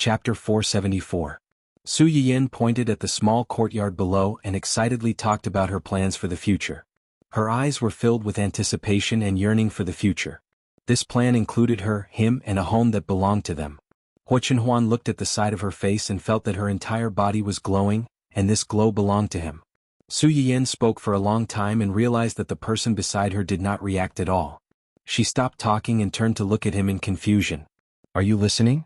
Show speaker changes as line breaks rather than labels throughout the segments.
Chapter 474. Su Yiyin pointed at the small courtyard below and excitedly talked about her plans for the future. Her eyes were filled with anticipation and yearning for the future. This plan included her, him, and a home that belonged to them. Huo looked at the side of her face and felt that her entire body was glowing, and this glow belonged to him. Su Yiyin spoke for a long time and realized that the person beside her did not react at all. She stopped talking and turned to look at him in confusion. "Are you listening?"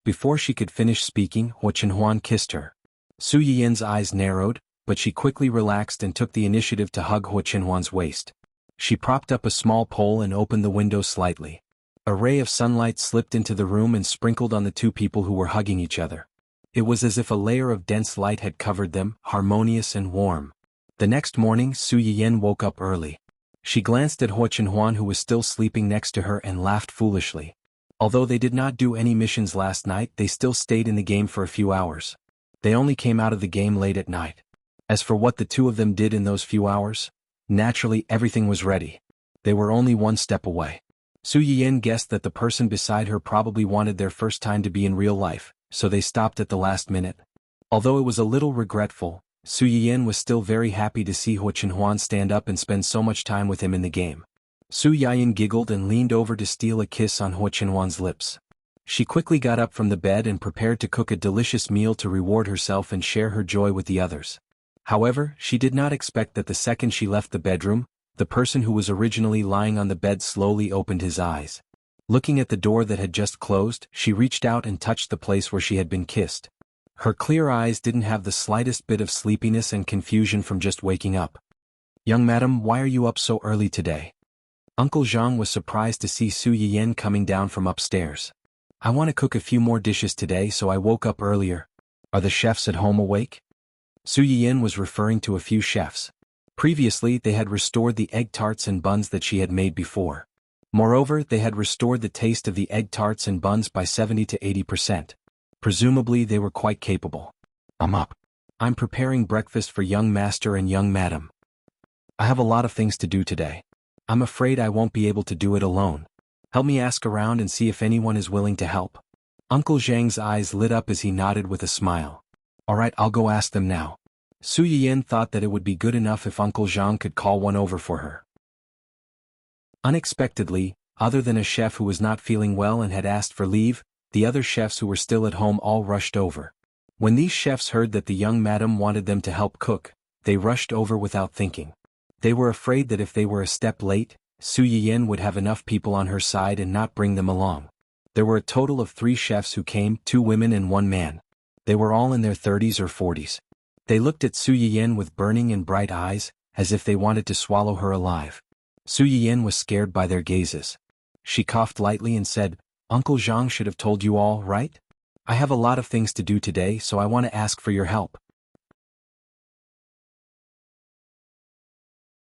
Before she could finish speaking, Huo kissed her. Su Yiyin's eyes narrowed, but she quickly relaxed and took the initiative to hug Huo's waist. She propped up a small pole and opened the window slightly. A ray of sunlight slipped into the room and sprinkled on the two people who were hugging each other. It was as if a layer of dense light had covered them, harmonious and warm. The next morning, Su Yiyin woke up early. She glanced at Huo, who was still sleeping next to her, and laughed foolishly. Although they did not do any missions last night, they still stayed in the game for a few hours. They only came out of the game late at night. As for what the two of them did in those few hours, naturally everything was ready. They were only one step away. Su Yiyin guessed that the person beside her probably wanted their first time to be in real life, so they stopped at the last minute. Although it was a little regretful, Su Yiyin was still very happy to see Huo stand up and spend so much time with him in the game. Su Yiyin giggled and leaned over to steal a kiss on Huo's lips. She quickly got up from the bed and prepared to cook a delicious meal to reward herself and share her joy with the others. However, she did not expect that the second she left the bedroom, the person who was originally lying on the bed slowly opened his eyes. Looking at the door that had just closed, she reached out and touched the place where she had been kissed. Her clear eyes didn't have the slightest bit of sleepiness and confusion from just waking up. "Young madam, why are you up so early today?" Uncle Zhang was surprised to see Su Yiyin coming down from upstairs. "I want to cook a few more dishes today, so I woke up earlier." "Are the chefs at home awake?" Su Yiyin was referring to a few chefs. Previously, they had restored the egg tarts and buns that she had made before. Moreover, they had restored the taste of the egg tarts and buns by 70 to 80%. Presumably, they were quite capable. "I'm up. I'm preparing breakfast for young master and young madam. I have a lot of things to do today. I'm afraid I won't be able to do it alone. Help me ask around and see if anyone is willing to help." Uncle Zhang's eyes lit up as he nodded with a smile. "All right, I'll go ask them now." Su Yiyin thought that it would be good enough if Uncle Zhang could call one over for her. Unexpectedly, other than a chef who was not feeling well and had asked for leave, the other chefs who were still at home all rushed over. When these chefs heard that the young madam wanted them to help cook, they rushed over without thinking. They were afraid that if they were a step late, Su Yiyin would have enough people on her side and not bring them along. There were a total of 3 chefs who came, 2 women and 1 man. They were all in their 30s or 40s. They looked at Su Yiyin with burning and bright eyes, as if they wanted to swallow her alive. Su Yiyin was scared by their gazes. She coughed lightly and said, "Uncle Zhang should have told you all, right? I have a lot of things to do today, so I want to ask for your help."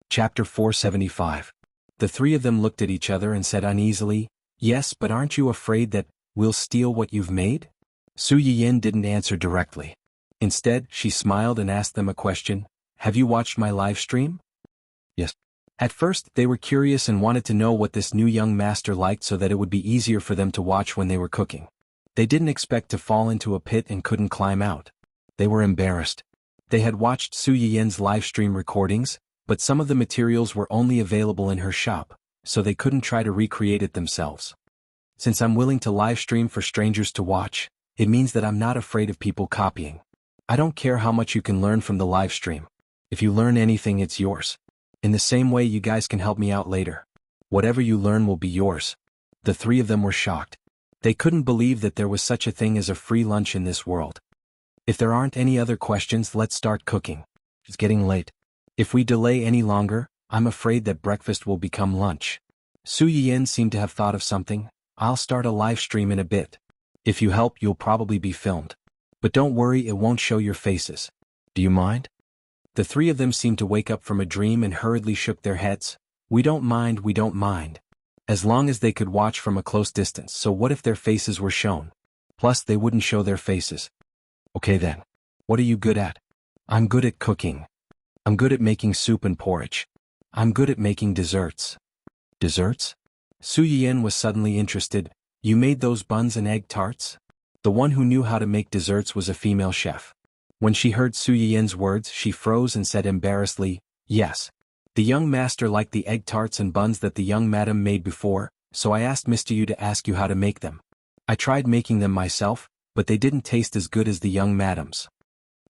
Chapter 475. The 3 of them looked at each other and said uneasily, "Yes, but aren't you afraid that we'll steal what you've made?" Su Yiyin didn't answer directly. Instead, she smiled and asked them a question. "Have you watched my live stream?" "Yes." At first, they were curious and wanted to know what this new young master liked so that it would be easier for them to watch when they were cooking. They didn't expect to fall into a pit and couldn't climb out. They were embarrassed. They had watched Su Yiyin's live stream recordings, but some of the materials were only available in her shop, so they couldn't try to recreate it themselves. "Since I'm willing to live stream for strangers to watch, it means that I'm not afraid of people copying. I don't care how much you can learn from the live stream. If you learn anything, it's yours. In the same way, you guys can help me out later. Whatever you learn will be yours." The 3 of them were shocked. They couldn't believe that there was such a thing as a free lunch in this world. "If there aren't any other questions, let's start cooking. It's getting late. If we delay any longer, I'm afraid that breakfast will become lunch." Su Yiyin seemed to have thought of something. "I'll start a live stream in a bit. If you help, you'll probably be filmed. But don't worry, it won't show your faces. Do you mind?" The 3 of them seemed to wake up from a dream and hurriedly shook their heads. We don't mind. As long as they could watch from a close distance, so what if their faces were shown? Plus, they wouldn't show their faces." "Okay then. What are you good at?" "I'm good at cooking. I'm good at making soup and porridge. I'm good at making desserts." "Desserts?" Su Yiyin was suddenly interested. "You made those buns and egg tarts?" The one who knew how to make desserts was a female chef. When she heard Su Yiyan's words, she froze and said embarrassedly, "Yes. The young master liked the egg tarts and buns that the young madam made before, so I asked Mr. Yu to ask you how to make them. I tried making them myself, but they didn't taste as good as the young madam's."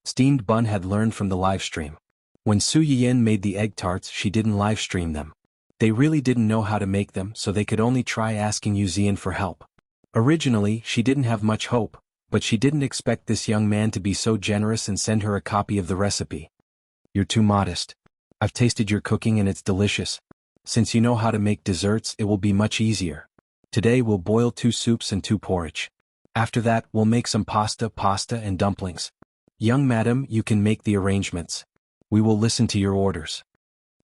Steamed Bun had learned from the live stream. When Su Yiyan made the egg tarts, she didn't live stream them. They really didn't know how to make them, so they could only try asking Yu Ziyan for help. Originally, she didn't have much hope, but she didn't expect this young man to be so generous and send her a copy of the recipe. "You're too modest. I've tasted your cooking and it's delicious. Since you know how to make desserts, it will be much easier. Today we'll boil 2 soups and 2 porridge. After that, we'll make some pasta and dumplings. Young madam, you can make the arrangements. We will listen to your orders."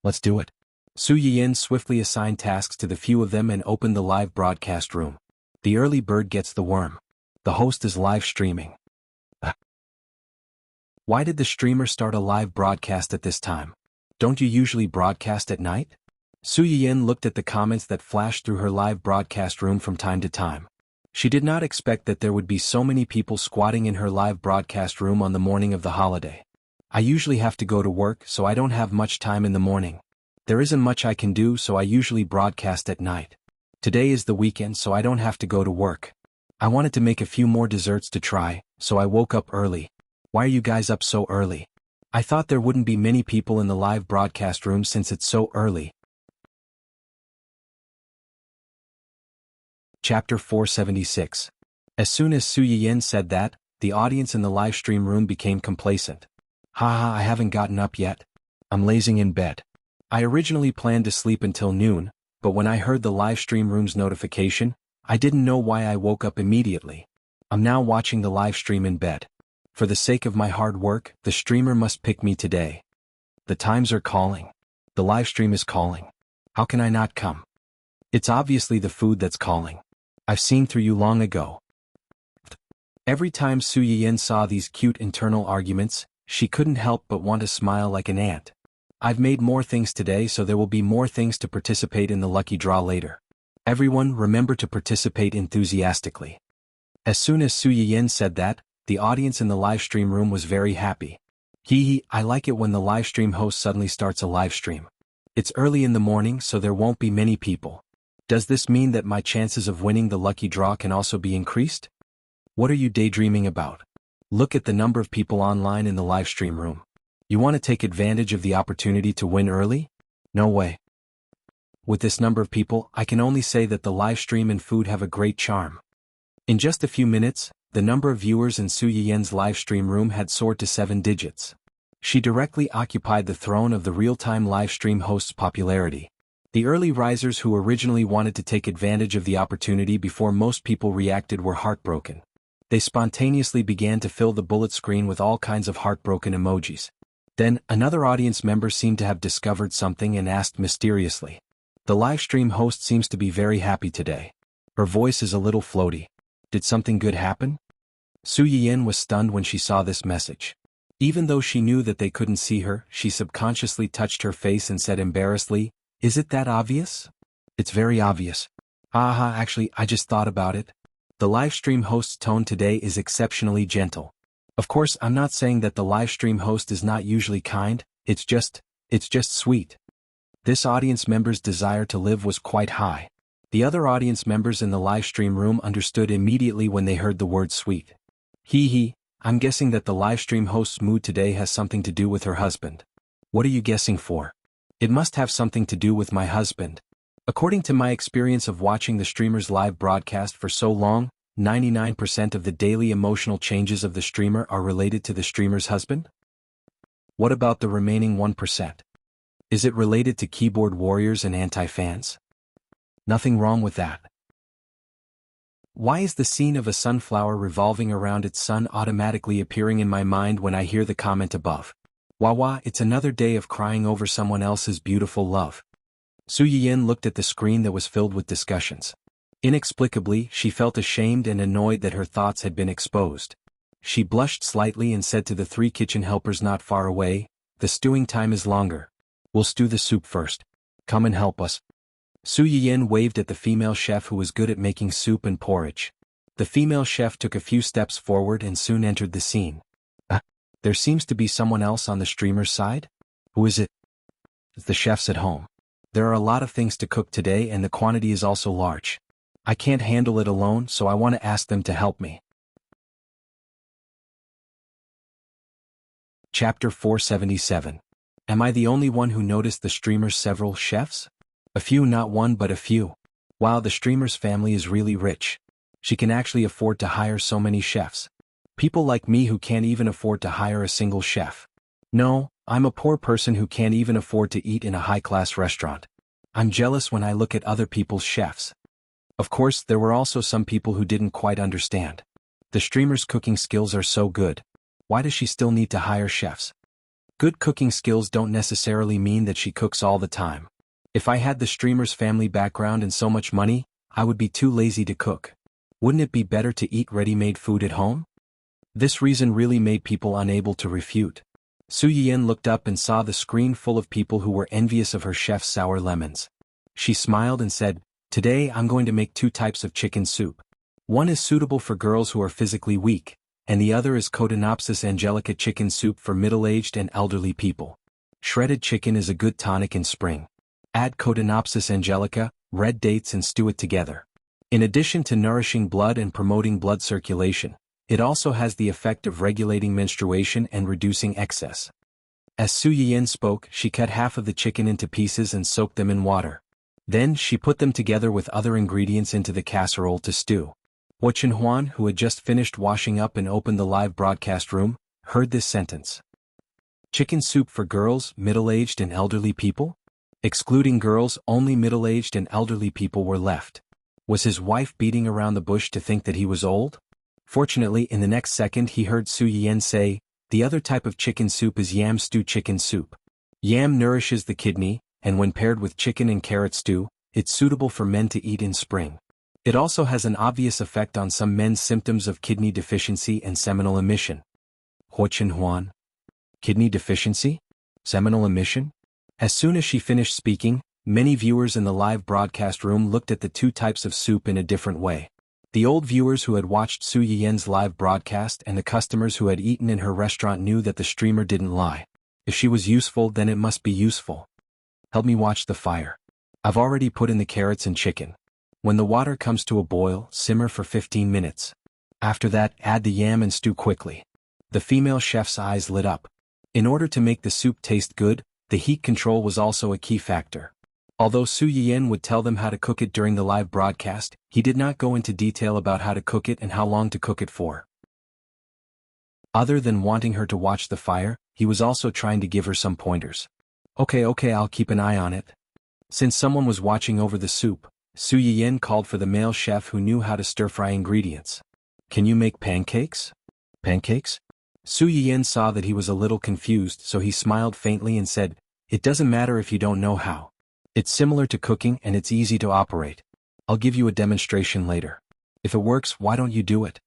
"Let's do it." Su Yiyan swiftly assigned tasks to the few of them and opened the live broadcast room. The early bird gets the worm. The host is live streaming. Why did the streamer start a live broadcast at this time? Don't you usually broadcast at night? Su Yiyan looked at the comments that flashed through her live broadcast room from time to time. She did not expect that there would be so many people squatting in her live broadcast room on the morning of the holiday. "I usually have to go to work, so I don't have much time in the morning. There isn't much I can do, so I usually broadcast at night. Today is the weekend, so I don't have to go to work. I wanted to make a few more desserts to try, so I woke up early. Why are you guys up so early? I thought there wouldn't be many people in the live broadcast room since it's so early." Chapter 476. As soon as Su Yiyan said that, the audience in the live stream room became complacent. "Haha, I haven't gotten up yet. I'm lazing in bed. I originally planned to sleep until noon, but when I heard the live stream room's notification, I didn't know why I woke up immediately. I'm now watching the live stream in bed. For the sake of my hard work, the streamer must pick me today. The times are calling. The live stream is calling. How can I not come? It's obviously the food that's calling. I've seen through you long ago." Every time Su Yiyan saw these cute internal arguments, she couldn't help but want to smile like an ant. "I've made more things today, so there will be more things to participate in the lucky draw later. Everyone, remember to participate enthusiastically." As soon as Su Yiyan said that, the audience in the live stream room was very happy. "Hee, I like it when the live stream host suddenly starts a live stream. It's early in the morning, so there won't be many people. Does this mean that my chances of winning the lucky draw can also be increased? What are you daydreaming about? Look at the number of people online in the live stream room. You want to take advantage of the opportunity to win early? No way. With this number of people, I can only say that the live stream and food have a great charm." In just a few minutes, the number of viewers in Su Yiyan's live stream room had soared to 7 digits. She directly occupied the throne of the real-time live stream host's popularity. The early risers who originally wanted to take advantage of the opportunity before most people reacted were heartbroken. They spontaneously began to fill the bullet screen with all kinds of heartbroken emojis. Then, another audience member seemed to have discovered something and asked mysteriously, "The live stream host seems to be very happy today. Her voice is a little floaty. Did something good happen?" Su Yiyan was stunned when she saw this message. Even though she knew that they couldn't see her, she subconsciously touched her face and said embarrassedly, "Is it that obvious?" "It's very obvious. Haha, actually, I just thought about it." The live stream host's tone today is exceptionally gentle. Of course, I'm not saying that the live stream host is not usually kind, it's just sweet. This audience member's desire to live was quite high. The other audience members in the live stream room understood immediately when they heard the word sweet. Hee, I'm guessing that the live stream host's mood today has something to do with her husband. What are you guessing for? It must have something to do with my husband. According to my experience of watching the streamer's live broadcast for so long, 99% of the daily emotional changes of the streamer are related to the streamer's husband? What about the remaining 1%? Is it related to keyboard warriors and anti-fans? Nothing wrong with that. Why is the scene of a sunflower revolving around its sun automatically appearing in my mind when I hear the comment above? Wah, it's another day of crying over someone else's beautiful love. Su Yiyan looked at the screen that was filled with discussions. Inexplicably, she felt ashamed and annoyed that her thoughts had been exposed. She blushed slightly and said to the 3 kitchen helpers not far away, "The stewing time is longer. We'll stew the soup first. Come and help us." Su Yiyan waved at the female chef who was good at making soup and porridge. The female chef took a few steps forward and soon entered the scene. There seems to be someone else on the streamer's side? Who is it? The chef's at home. There are a lot of things to cook today and the quantity is also large. I can't handle it alone, so I want to ask them to help me. Chapter 477. Am I the only one who noticed the streamer's several chefs? A few, not one but a few. Wow, the streamer's family is really rich. She can actually afford to hire so many chefs. People like me who can't even afford to hire a single chef. No, I'm a poor person who can't even afford to eat in a high-class restaurant. I'm jealous when I look at other people's chefs. Of course, there were also some people who didn't quite understand. The streamer's cooking skills are so good. Why does she still need to hire chefs? Good cooking skills don't necessarily mean that she cooks all the time. If I had the streamer's family background and so much money, I would be too lazy to cook. Wouldn't it be better to eat ready-made food at home? This reason really made people unable to refute. Xueqi looked up and saw the screen full of people who were envious of her chef's sour lemons. She smiled and said, "Today I'm going to make 2 types of chicken soup. One is suitable for girls who are physically weak, and the other is Codenopsis angelica chicken soup for middle-aged and elderly people. Shredded chicken is a good tonic in spring. Add Codenopsis angelica, red dates and stew it together. In addition to nourishing blood and promoting blood circulation, it also has the effect of regulating menstruation and reducing excess." As Xueqi spoke, she cut half of the chicken into pieces and soaked them in water. Then she put them together with other ingredients into the casserole to stew. Huan, who had just finished washing up and opened the live broadcast room, heard this sentence. Chicken soup for girls, middle-aged and elderly people? Excluding girls, only middle-aged and elderly people were left. Was his wife beating around the bush to think that he was old? Fortunately, in the next second he heard Xueqi say, "The other type of chicken soup is yam stew chicken soup. Yam nourishes the kidney, and when paired with chicken and carrot stew, it's suitable for men to eat in spring. It also has an obvious effect on some men's symptoms of kidney deficiency and seminal emission." Huan. Kidney deficiency? Seminal emission? As soon as she finished speaking, many viewers in the live broadcast room looked at the 2 types of soup in a different way. The old viewers who had watched Xueqi's live broadcast and the customers who had eaten in her restaurant knew that the streamer didn't lie. If she was useful, then it must be useful. Help me watch the fire. I've already put in the carrots and chicken. When the water comes to a boil, simmer for 15 minutes. After that, add the yam and stew quickly. The female chef's eyes lit up. In order to make the soup taste good, the heat control was also a key factor. Although Xueqi would tell them how to cook it during the live broadcast, he did not go into detail about how to cook it and how long to cook it for. Other than wanting her to watch the fire, he was also trying to give her some pointers. Okay, I'll keep an eye on it. Since someone was watching over the soup, Xueqi called for the male chef who knew how to stir-fry ingredients. "Can you make pancakes?" "Pancakes?" Xueqi saw that he was a little confused, so he smiled faintly and said, "It doesn't matter if you don't know how. It's similar to cooking and it's easy to operate. I'll give you a demonstration later. If it works, why don't you do it?"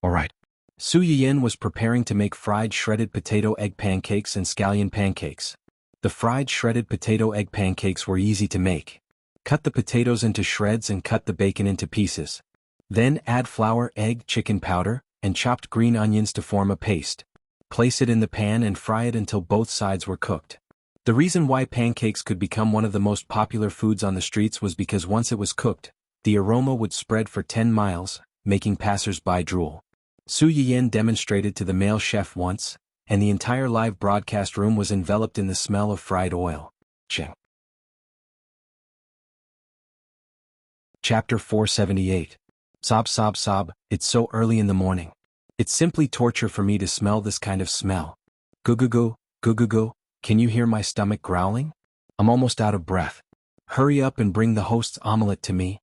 Alright. Xueqi was preparing to make fried shredded potato egg pancakes and scallion pancakes. The fried shredded potato egg pancakes were easy to make. Cut the potatoes into shreds and cut the bacon into pieces. Then add flour, egg, chicken powder, and chopped green onions to form a paste. Place it in the pan and fry it until both sides were cooked. The reason why pancakes could become one of the most popular foods on the streets was because once it was cooked, the aroma would spread for 10 miles, making passers-by drool. Xueqi demonstrated to the male chef once, and the entire live broadcast room was enveloped in the smell of fried oil. Chapter 478. Sob, it's so early in the morning. It's simply torture for me to smell this kind of smell. Goo, can you hear my stomach growling? I'm almost out of breath. Hurry up and bring the host's omelette to me.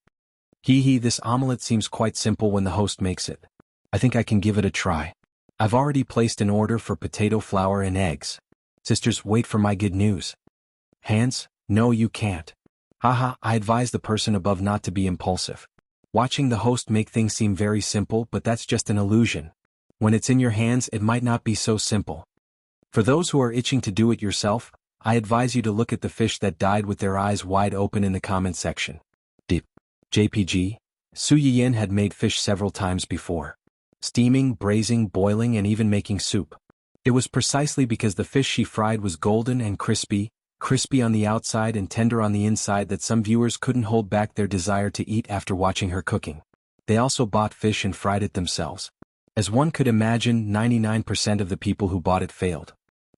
This omelette seems quite simple when the host makes it. I think I can give it a try. I've already placed an order for potato flour and eggs. Sisters, wait for my good news. Hands? No, you can't. I advise the person above not to be impulsive. Watching the host make things seem very simple, but that's just an illusion. When it's in your hands, it might not be so simple. For those who are itching to do it yourself, I advise you to look at the fish that died with their eyes wide open in the comment section. Deep. JPG. Su Yiyan had made fish several times before. Steaming, braising, boiling, and even making soup. It was precisely because the fish she fried was golden and crispy on the outside and tender on the inside that some viewers couldn't hold back their desire to eat after watching her cooking. They also bought fish and fried it themselves. As one could imagine, 99% of the people who bought it failed.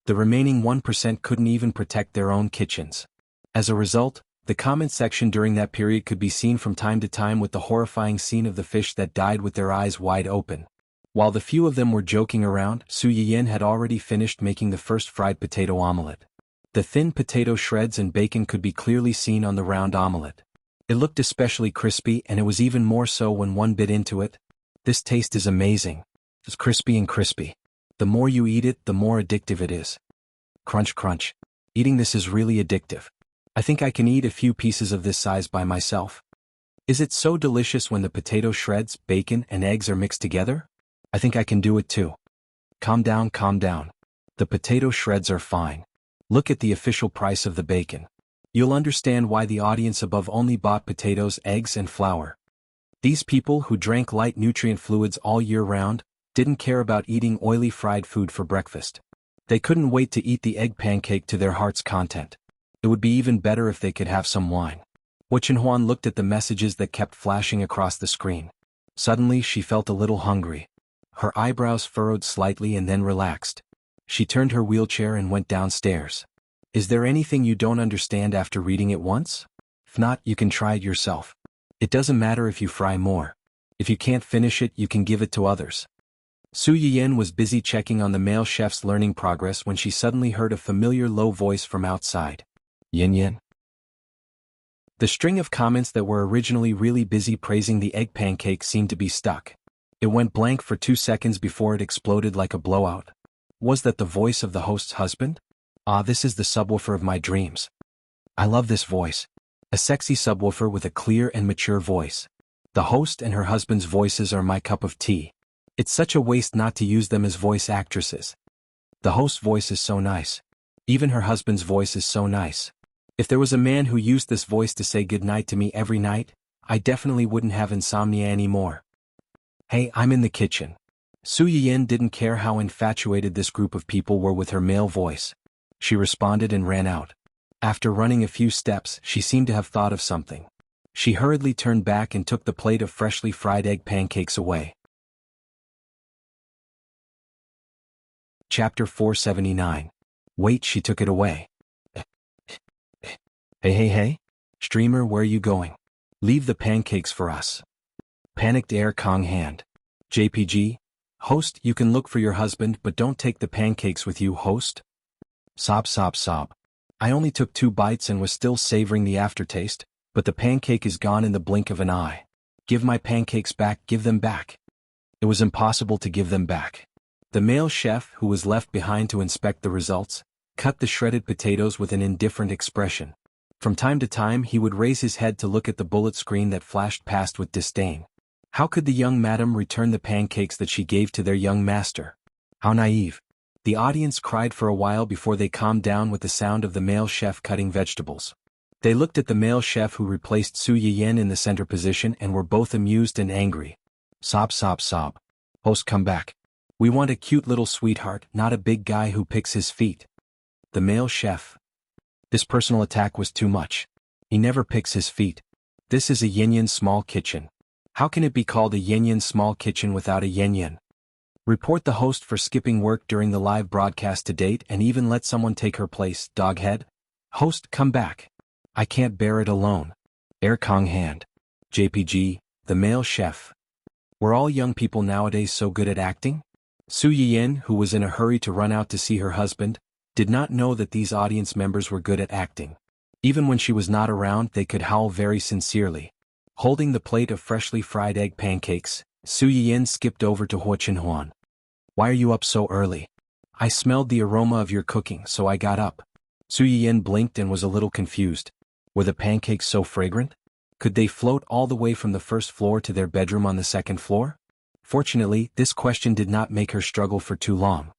The remaining 1% couldn't even protect their own kitchens. As a result, the comment section during that period could be seen from time to time with the horrifying scene of the fish that died with their eyes wide open. While the few of them were joking around, Su Yiyan had already finished making the first fried potato omelette. The thin potato shreds and bacon could be clearly seen on the round omelette. It looked especially crispy, and it was even more so when one bit into it. This taste is amazing. It's crispy and crispy. The more you eat it, the more addictive it is. Crunch crunch. Eating this is really addictive. I think I can eat a few pieces of this size by myself. Is it so delicious when the potato shreds, bacon, and eggs are mixed together? I think I can do it too. Calm down, calm down. The potato shreds are fine. Look at the official price of the bacon. You'll understand why the audience above only bought potatoes, eggs, and flour. These people who drank light nutrient fluids all year round didn't care about eating oily fried food for breakfast. They couldn't wait to eat the egg pancake to their heart's content. It would be even better if they could have some wine. Xueqi looked at the messages that kept flashing across the screen. Suddenly she felt a little hungry. Her eyebrows furrowed slightly and then relaxed. She turned her wheelchair and went downstairs. Is there anything you don't understand after reading it once? If not, you can try it yourself. It doesn't matter if you fry more. If you can't finish it, you can give it to others. Su Yiyan was busy checking on the male chef's learning progress when she suddenly heard a familiar low voice from outside. Yin Yin. The string of comments that were originally really busy praising the egg pancake seemed to be stuck. It went blank for 2 seconds before it exploded like a blowout. Was that the voice of the host's husband? Ah, this is the subwoofer of my dreams. I love this voice. A sexy subwoofer with a clear and mature voice. The host and her husband's voices are my cup of tea. It's such a waste not to use them as voice actresses. The host's voice is so nice. Even her husband's voice is so nice. If there was a man who used this voice to say goodnight to me every night, I definitely wouldn't have insomnia anymore. Hey, I'm in the kitchen. Su Yiyan didn't care how infatuated this group of people were with her male voice. She responded and ran out. After running a few steps, she seemed to have thought of something. She hurriedly turned back and took the plate of freshly fried egg pancakes away. Chapter 479. Wait, she took it away. Hey. Streamer, where you going? Leave the pancakes for us. Panicked Air Kong hand. JPG. Host, you can look for your husband, but don't take the pancakes with you, host. Sob. I only took 2 bites and was still savoring the aftertaste, but the pancake is gone in the blink of an eye. Give my pancakes back, give them back. It was impossible to give them back. The male chef, who was left behind to inspect the results, cut the shredded potatoes with an indifferent expression. From time to time he would raise his head to look at the bullet screen that flashed past with disdain. How could the young madam return the pancakes that she gave to their young master? How naive. The audience cried for a while before they calmed down with the sound of the male chef cutting vegetables. They looked at the male chef who replaced Su Yiyan in the center position and were both amused and angry. Sob. Host, come back. We want a cute little sweetheart, not a big guy who picks his feet. The male chef. This personal attack was too much. He never picks his feet. This is a Yin small kitchen. How can it be called a Yin small kitchen without a Yin? Report the host for skipping work during the live broadcast to date and even let someone take her place, doghead. Host, come back. I can't bear it alone. Air Kong hand. JPG, the male chef. Were all young people nowadays so good at acting? Su Yiyan, who was in a hurry to run out to see her husband, did not know that these audience members were good at acting. Even when she was not around, they could howl very sincerely. Holding the plate of freshly fried egg pancakes, Su Yiyan skipped over to Xueqi. Why are you up so early? I smelled the aroma of your cooking, so I got up. Su Yiyan blinked and was a little confused. Were the pancakes so fragrant? Could they float all the way from the first floor to their bedroom on the second floor? Fortunately, this question did not make her struggle for too long.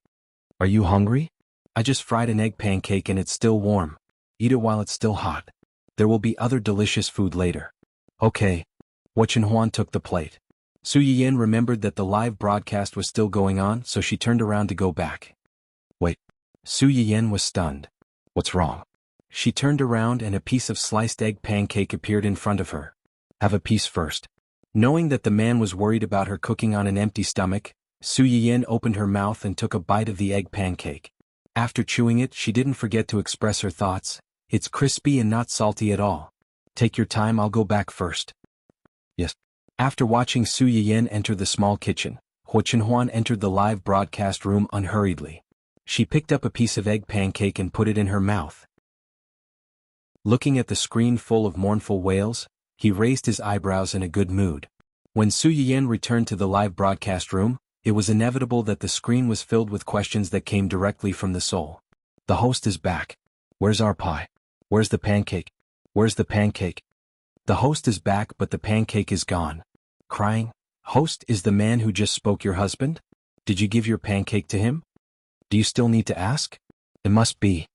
Are you hungry? I just fried an egg pancake and it's still warm. Eat it while it's still hot. There will be other delicious food later. Okay. Huan took the plate. Su Yiyan remembered that the live broadcast was still going on, so she turned around to go back. Wait. Su Yiyan was stunned. What's wrong? She turned around and a piece of sliced egg pancake appeared in front of her. Have a piece first. Knowing that the man was worried about her cooking on an empty stomach, Su Yiyan opened her mouth and took a bite of the egg pancake. After chewing it, she didn't forget to express her thoughts. It's crispy and not salty at all. Take your time, I'll go back first. Yes. After watching Su Yiyan enter the small kitchen, Huan entered the live broadcast room unhurriedly. She picked up a piece of egg pancake and put it in her mouth. Looking at the screen full of mournful wails, he raised his eyebrows in a good mood. When Su Yiyan returned to the live broadcast room, it was inevitable that the screen was filled with questions that came directly from the soul. The host is back. Where's our pie? Where's the pancake? Where's the pancake? The host is back, but the pancake is gone. Crying, host, is the man who just spoke your husband? Did you give your pancake to him? Do you still need to ask? It must be.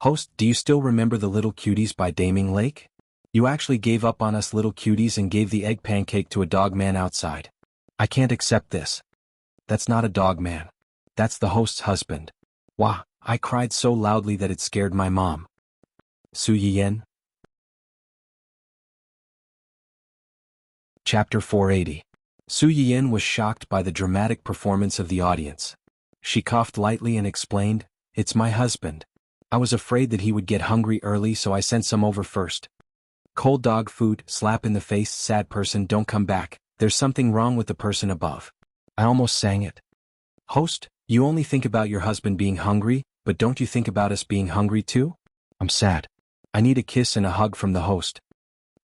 Host, do you still remember the Little Cuties by Daming Lake? You actually gave up on us little cuties and gave the egg pancake to a dog man outside. I can't accept this. That's not a dog man. That's the host's husband. Wah, I cried so loudly that it scared my mom. Su Yiyan. Chapter 480. Su Yiyan was shocked by the dramatic performance of the audience. She coughed lightly and explained, "It's my husband. I was afraid that he would get hungry early, so I sent some over first. Cold dog food, slap in the face, sad person, don't come back. There's something wrong with the person above." I almost sang it. Host, you only think about your husband being hungry, but don't you think about us being hungry too? I'm sad. I need a kiss and a hug from the host.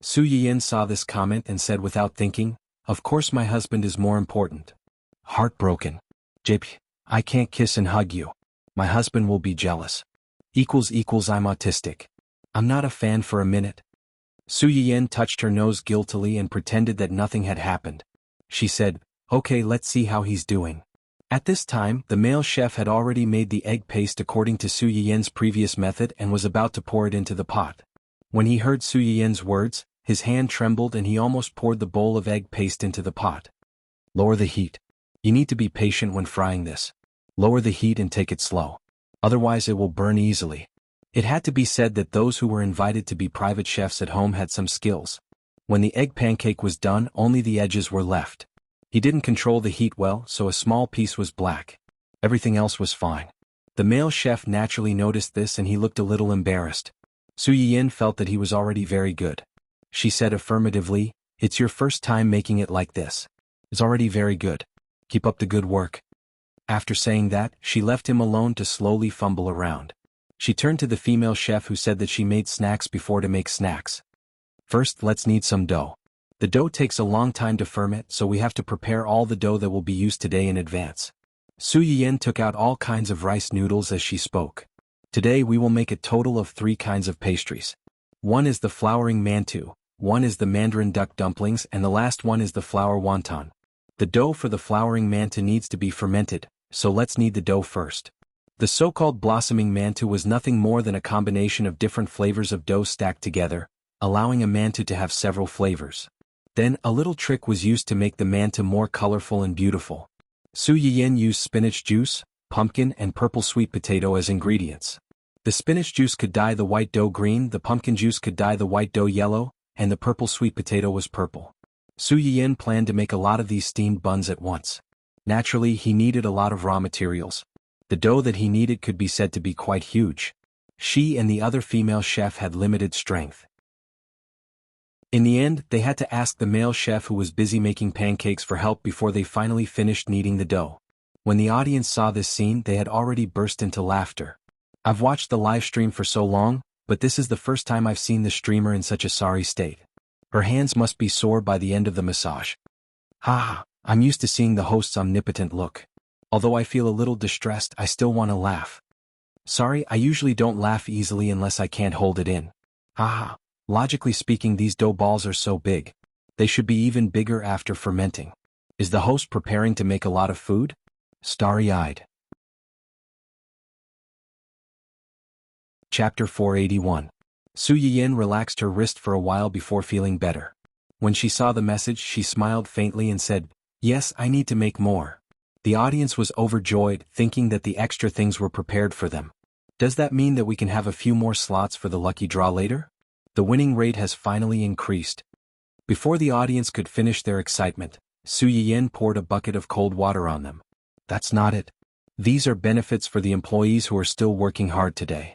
Su Yiyan saw this comment and said without thinking, "Of course my husband is more important." Heartbroken. JP, I can't kiss and hug you. My husband will be jealous. I'm autistic. I'm not a fan for a minute. Su Yiyan touched her nose guiltily and pretended that nothing had happened. She said, "Okay, let's see how he's doing." At this time, the male chef had already made the egg paste according to Su Yiyan's previous method and was about to pour it into the pot. When he heard Su Yiyan's words, his hand trembled and he almost poured the bowl of egg paste into the pot. Lower the heat. You need to be patient when frying this. Lower the heat and take it slow. Otherwise it will burn easily. It had to be said that those who were invited to be private chefs at home had some skills. When the egg pancake was done, only the edges were left. He didn't control the heat well, so a small piece was black. Everything else was fine. The male chef naturally noticed this and he looked a little embarrassed. Su Yiyan felt that he was already very good. She said affirmatively, "It's your first time making it like this. It's already very good. Keep up the good work." After saying that, she left him alone to slowly fumble around. She turned to the female chef who said that she made snacks before to make snacks. First, let's knead some dough. The dough takes a long time to ferment, so we have to prepare all the dough that will be used today in advance. Su Yiyan took out all kinds of rice noodles as she spoke. Today we will make a total of 3 kinds of pastries. One is the flowering mantou, one is the mandarin duck dumplings, and the last one is the flour wonton. The dough for the flowering mantou needs to be fermented, so let's knead the dough first. The so-called blossoming mantou was nothing more than a combination of different flavors of dough stacked together, allowing a mantou to have several flavors. Then, a little trick was used to make the mantou more colorful and beautiful. Su Yiyan used spinach juice, pumpkin, and purple sweet potato as ingredients. The spinach juice could dye the white dough green, the pumpkin juice could dye the white dough yellow, and the purple sweet potato was purple. Su Yiyan planned to make a lot of these steamed buns at once. Naturally, he needed a lot of raw materials. The dough that he needed could be said to be quite huge. She and the other female chef had limited strength. In the end, they had to ask the male chef who was busy making pancakes for help before they finally finished kneading the dough. When the audience saw this scene, they had already burst into laughter. I've watched the live stream for so long, but this is the first time I've seen the streamer in such a sorry state. Her hands must be sore by the end of the massage. Ha, I'm used to seeing the host's omnipotent look. Although I feel a little distressed, I still want to laugh. Sorry, I usually don't laugh easily unless I can't hold it in. Ha. Logically speaking, these dough balls are so big. They should be even bigger after fermenting. Is the host preparing to make a lot of food? Starry-eyed. Chapter 481. Su Yiyan relaxed her wrist for a while before feeling better. When she saw the message, she smiled faintly and said, "Yes, I need to make more." The audience was overjoyed, thinking that the extra things were prepared for them. Does that mean that we can have a few more slots for the lucky draw later? The winning rate has finally increased. Before the audience could finish their excitement, Xueqi poured a bucket of cold water on them. That's not it. These are benefits for the employees who are still working hard today.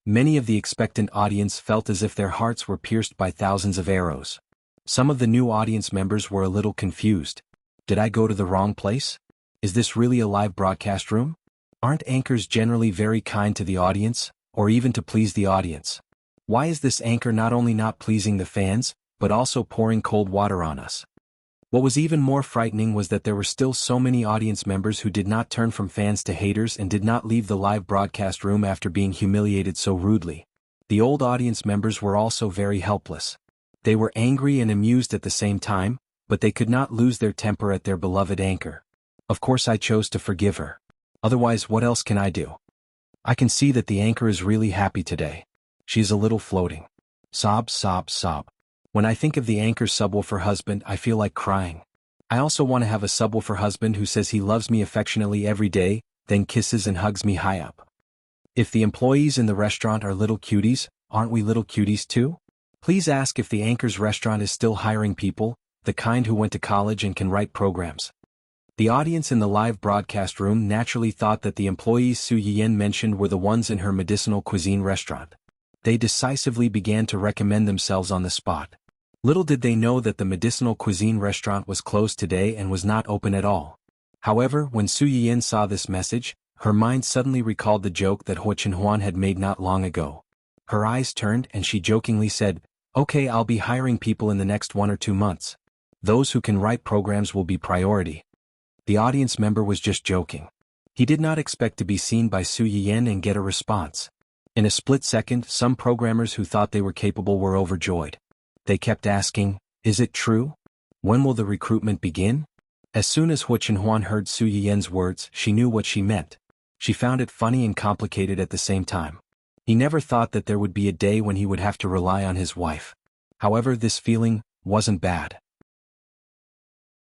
Many of the expectant audience felt as if their hearts were pierced by thousands of arrows. Some of the new audience members were a little confused. Did I go to the wrong place? Is this really a live broadcast room? Aren't anchors generally very kind to the audience, or even to please the audience? Why is this anchor not only not pleasing the fans, but also pouring cold water on us? What was even more frightening was that there were still so many audience members who did not turn from fans to haters and did not leave the live broadcast room after being humiliated so rudely. The old audience members were also very helpless. They were angry and amused at the same time, but they could not lose their temper at their beloved anchor. Of course I chose to forgive her. Otherwise, what else can I do? I can see that the anchor is really happy today. She is a little floating. Sob, sob, sob. When I think of the anchor's subwoofer husband, I feel like crying. I also want to have a subwoofer husband who says he loves me affectionately every day, then kisses and hugs me high up. If the employees in the restaurant are little cuties, aren't we little cuties too? Please ask if the anchor's restaurant is still hiring people, the kind who went to college and can write programs. The audience in the live broadcast room naturally thought that the employees Xueqi mentioned were the ones in her medicinal cuisine restaurant. They decisively began to recommend themselves on the spot. Little did they know that the medicinal cuisine restaurant was closed today and was not open at all. However, when Xueqi saw this message, her mind suddenly recalled the joke that Huan had made not long ago. Her eyes turned and she jokingly said, "Okay, I'll be hiring people in the next 1 or 2 months. Those who can write programs will be priority." The audience member was just joking. He did not expect to be seen by Xueqi and get a response. In a split second, some programmers who thought they were capable were overjoyed. They kept asking, "Is it true? When will the recruitment begin?" As soon as Huan heard Xueqi's words, she knew what she meant. She found it funny and complicated at the same time. He never thought that there would be a day when he would have to rely on his wife. However, this feeling wasn't bad.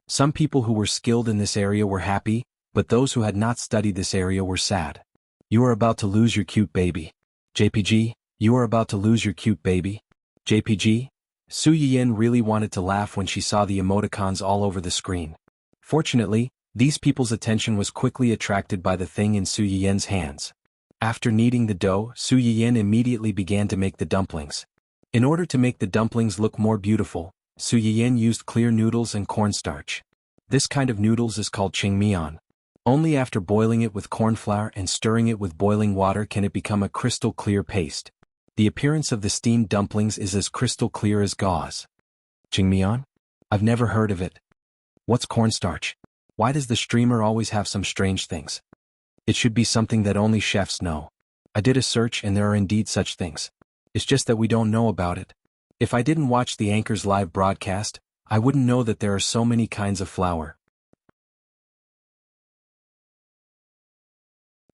Some people who were skilled in this area were happy, but those who had not studied this area were sad. "You are about to lose your cute baby. JPG, you are about to lose your cute baby. JPG." Xueqi really wanted to laugh when she saw the emoticons all over the screen. Fortunately, these people's attention was quickly attracted by the thing in Xueqi's hands. After kneading the dough, Xueqi immediately began to make the dumplings. In order to make the dumplings look more beautiful, Xueqi used clear noodles and cornstarch. This kind of noodles is called qingmian. Only after boiling it with corn flour and stirring it with boiling water can it become a crystal clear paste. The appearance of the steamed dumplings is as crystal clear as gauze. Qingmian? I've never heard of it. What's cornstarch? Why does the streamer always have some strange things? It should be something that only chefs know. I did a search and there are indeed such things. It's just that we don't know about it. If I didn't watch the anchor's live broadcast, I wouldn't know that there are so many kinds of flour.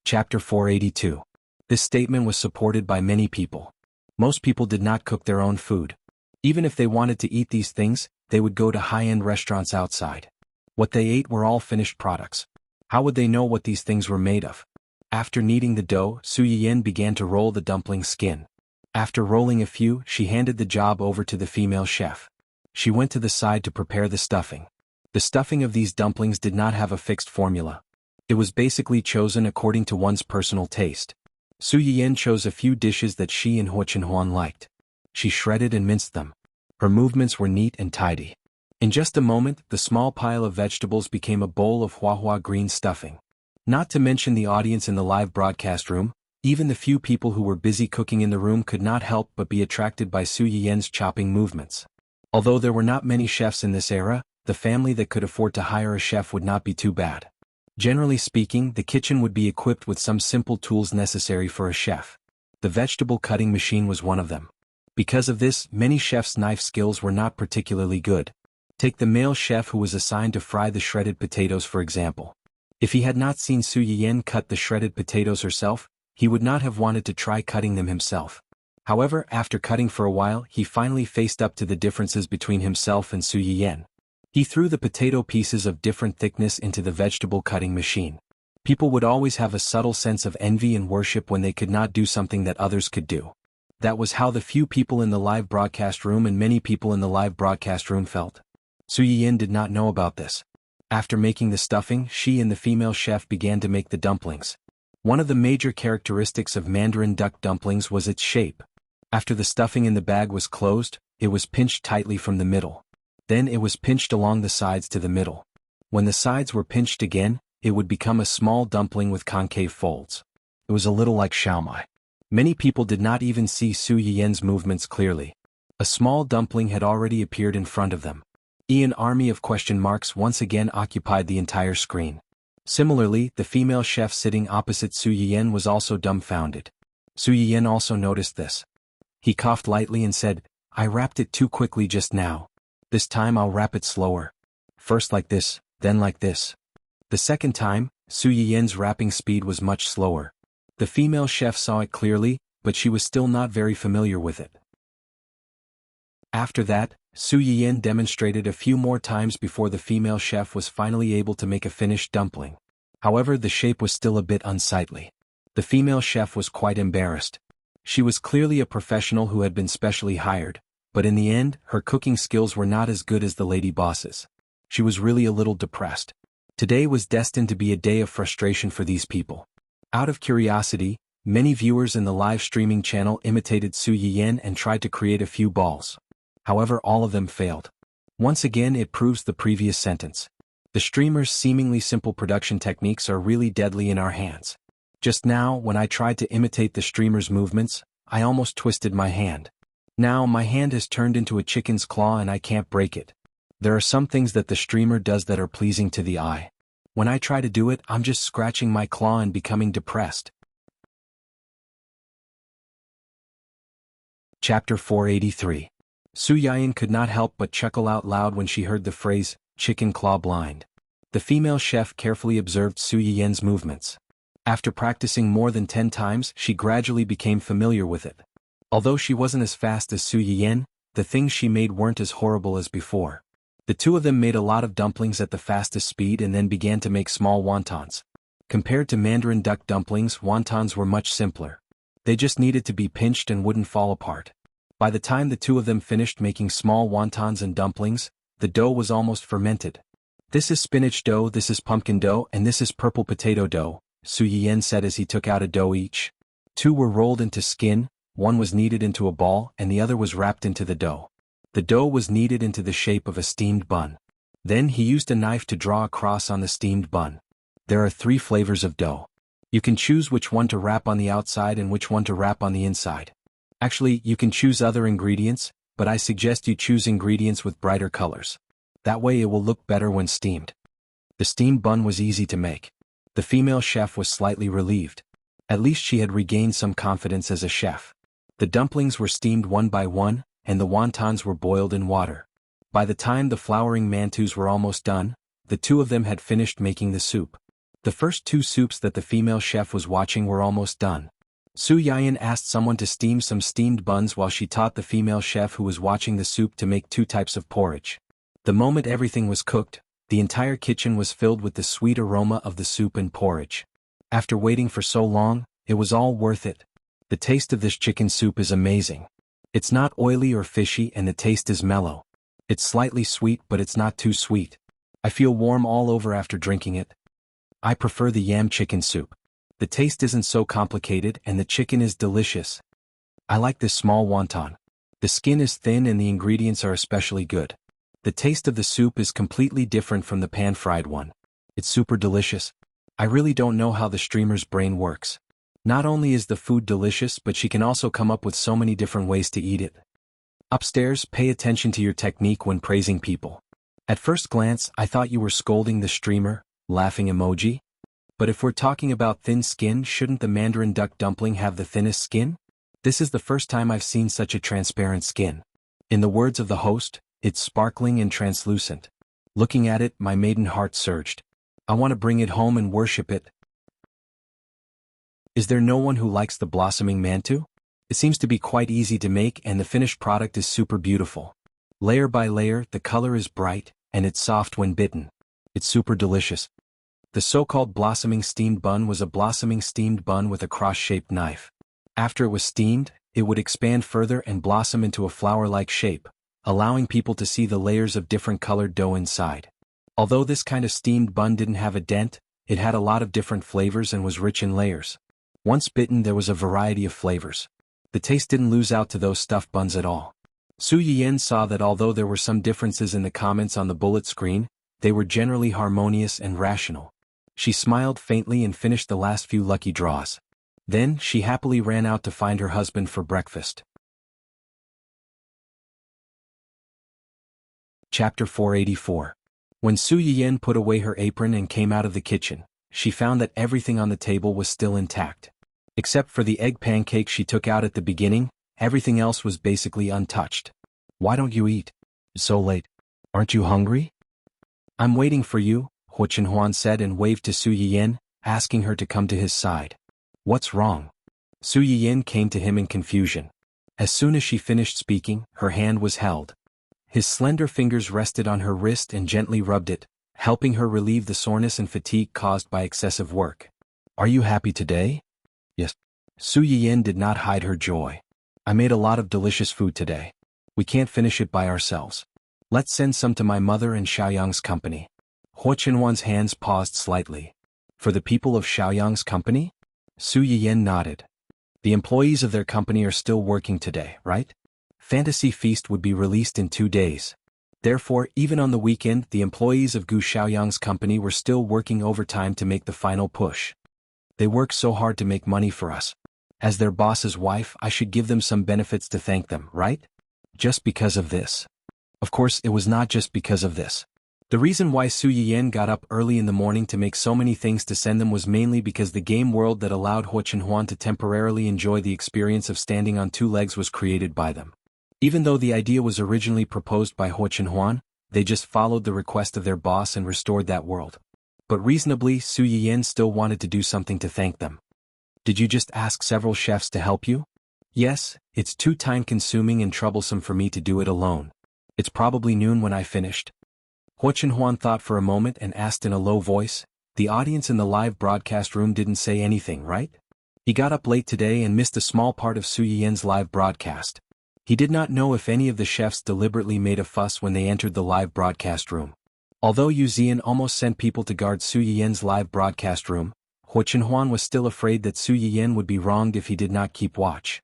Chapter 482. This statement was supported by many people. Most people did not cook their own food. Even if they wanted to eat these things, they would go to high-end restaurants outside. What they ate were all finished products. How would they know what these things were made of? After kneading the dough, Xueqi began to roll the dumpling skin. After rolling a few, she handed the job over to the female chef. She went to the side to prepare the stuffing. The stuffing of these dumplings did not have a fixed formula. It was basically chosen according to one's personal taste. Xueqi chose a few dishes that she and Huan liked. She shredded and minced them. Her movements were neat and tidy. In just a moment, the small pile of vegetables became a bowl of hua green stuffing. Not to mention the audience in the live broadcast room, even the few people who were busy cooking in the room could not help but be attracted by Xueqi's chopping movements. Although there were not many chefs in this era, the family that could afford to hire a chef would not be too bad. Generally speaking, the kitchen would be equipped with some simple tools necessary for a chef. The vegetable cutting machine was one of them. Because of this, many chefs' knife skills were not particularly good. Take the male chef who was assigned to fry the shredded potatoes for example. If he had not seen Xueqi cut the shredded potatoes herself, he would not have wanted to try cutting them himself. However, after cutting for a while, he finally faced up to the differences between himself and Su Yiyan. He threw the potato pieces of different thickness into the vegetable cutting machine. People would always have a subtle sense of envy and worship when they could not do something that others could do. That was how the few people in the live broadcast room and many people in the live broadcast room felt. Su Yiyan did not know about this. After making the stuffing, she and the female chef began to make the dumplings. One of the major characteristics of Mandarin duck dumplings was its shape. After the stuffing in the bag was closed, it was pinched tightly from the middle. Then it was pinched along the sides to the middle. When the sides were pinched again, it would become a small dumpling with concave folds. It was a little like xiaomai. Many people did not even see Su Yiyan's movements clearly. A small dumpling had already appeared in front of them. An army of question marks once again occupied the entire screen. Similarly, the female chef sitting opposite Su Yiyan was also dumbfounded. Su Yiyan also noticed this. He coughed lightly and said, "I wrapped it too quickly just now. This time I'll wrap it slower. First like this, then like this." The second time, Su Yiyan's wrapping speed was much slower. The female chef saw it clearly, but she was still not very familiar with it. After that, Su Yiyan demonstrated a few more times before the female chef was finally able to make a finished dumpling. However, the shape was still a bit unsightly. The female chef was quite embarrassed. She was clearly a professional who had been specially hired, but in the end, her cooking skills were not as good as the lady boss's. She was really a little depressed. Today was destined to be a day of frustration for these people. Out of curiosity, many viewers in the live streaming channel imitated Su Yiyan and tried to create a few balls. However, all of them failed. Once again, it proves the previous sentence. The streamer's seemingly simple production techniques are really deadly in our hands. Just now, when I tried to imitate the streamer's movements, I almost twisted my hand. Now my hand has turned into a chicken's claw and I can't break it. There are some things that the streamer does that are pleasing to the eye. When I try to do it, I'm just scratching my claw and becoming depressed. Chapter 483. Su Yiyan could not help but chuckle out loud when she heard the phrase, chicken claw blind. The female chef carefully observed Su Yiyan's movements. After practicing more than 10 times, she gradually became familiar with it. Although she wasn't as fast as Su Yiyan, the things she made weren't as horrible as before. The two of them made a lot of dumplings at the fastest speed and then began to make small wontons. Compared to Mandarin duck dumplings, wontons were much simpler. They just needed to be pinched and wouldn't fall apart. By the time the two of them finished making small wontons and dumplings, the dough was almost fermented. "This is spinach dough, this is pumpkin dough, and this is purple potato dough," Su Yiyan said as he took out a dough each. Two were rolled into skin, one was kneaded into a ball and the other was wrapped into the dough. The dough was kneaded into the shape of a steamed bun. Then he used a knife to draw a cross on the steamed bun. There are 3 flavors of dough. You can choose which one to wrap on the outside and which one to wrap on the inside. Actually, you can choose other ingredients, but I suggest you choose ingredients with brighter colors. That way it will look better when steamed. The steamed bun was easy to make. The female chef was slightly relieved. At least she had regained some confidence as a chef. The dumplings were steamed one by one, and the wontons were boiled in water. By the time the flouring mantus were almost done, the two of them had finished making the soup. The first 2 soups that the female chef was watching were almost done. Su Yiyan asked someone to steam some steamed buns while she taught the female chef who was watching the soup to make 2 types of porridge. The moment everything was cooked, the entire kitchen was filled with the sweet aroma of the soup and porridge. After waiting for so long, it was all worth it. The taste of this chicken soup is amazing. It's not oily or fishy and the taste is mellow. It's slightly sweet but it's not too sweet. I feel warm all over after drinking it. I prefer the yam chicken soup. The taste isn't so complicated and the chicken is delicious. I like this small wonton. The skin is thin and the ingredients are especially good. The taste of the soup is completely different from the pan-fried one. It's super delicious. I really don't know how the streamer's brain works. Not only is the food delicious, but she can also come up with so many different ways to eat it. Upstairs, pay attention to your technique when praising people. At first glance, I thought you were scolding the streamer, laughing emoji. But if we're talking about thin skin, shouldn't the Mandarin duck dumpling have the thinnest skin? This is the first time I've seen such a transparent skin. In the words of the host, it's sparkling and translucent. Looking at it, my maiden heart surged. I want to bring it home and worship it. Is there no one who likes the blossoming mantu? It seems to be quite easy to make and the finished product is super beautiful. Layer by layer, the color is bright, and it's soft when bitten. It's super delicious. The so-called blossoming steamed bun was a blossoming steamed bun with a cross-shaped knife. After it was steamed, it would expand further and blossom into a flower-like shape, allowing people to see the layers of different colored dough inside. Although this kind of steamed bun didn't have a dent, it had a lot of different flavors and was rich in layers. Once bitten, there was a variety of flavors. The taste didn't lose out to those stuffed buns at all. Xueqi saw that although there were some differences in the comments on the bullet screen, they were generally harmonious and rational. She smiled faintly and finished the last few lucky draws. Then, she happily ran out to find her husband for breakfast. Chapter 484. When Xueqi put away her apron and came out of the kitchen, she found that everything on the table was still intact. Except for the egg pancake she took out at the beginning, everything else was basically untouched. Why don't you eat? It's so late. Aren't you hungry? I'm waiting for you, Huo said and waved to Xueqi, asking her to come to his side. What's wrong? Xueqi came to him in confusion. As soon as she finished speaking, her hand was held. His slender fingers rested on her wrist and gently rubbed it, helping her relieve the soreness and fatigue caused by excessive work. Are you happy today? Yes. Xueqi did not hide her joy. I made a lot of delicious food today. We can't finish it by ourselves. Let's send some to my mother and Xiaoyang's company. Huo hands paused slightly. For the people of Xiaoyang's company? Xueqi nodded. The employees of their company are still working today, right? Fantasy Feast would be released in 2 days. Therefore, even on the weekend, the employees of Gu Xiaoyang's company were still working overtime to make the final push. They work so hard to make money for us. As their boss's wife, I should give them some benefits to thank them, right? Just because of this. Of course, it was not just because of this. The reason why Xueqi got up early in the morning to make so many things to send them was mainly because the game world that allowed Huo to temporarily enjoy the experience of standing on 2 legs was created by them. Even though the idea was originally proposed by Huo, they just followed the request of their boss and restored that world. But reasonably, Xueqi still wanted to do something to thank them. Did you just ask several chefs to help you? Yes, it's too time-consuming and troublesome for me to do it alone. It's probably noon when I finished. Huo thought for a moment and asked in a low voice. The audience in the live broadcast room didn't say anything, right? He got up late today and missed a small part of Xueqi's live broadcast. He did not know if any of the chefs deliberately made a fuss when they entered the live broadcast room. Although Yu Zian almost sent people to guard Xueqi's live broadcast room, Huo was still afraid that Xueqi would be wronged if he did not keep watch.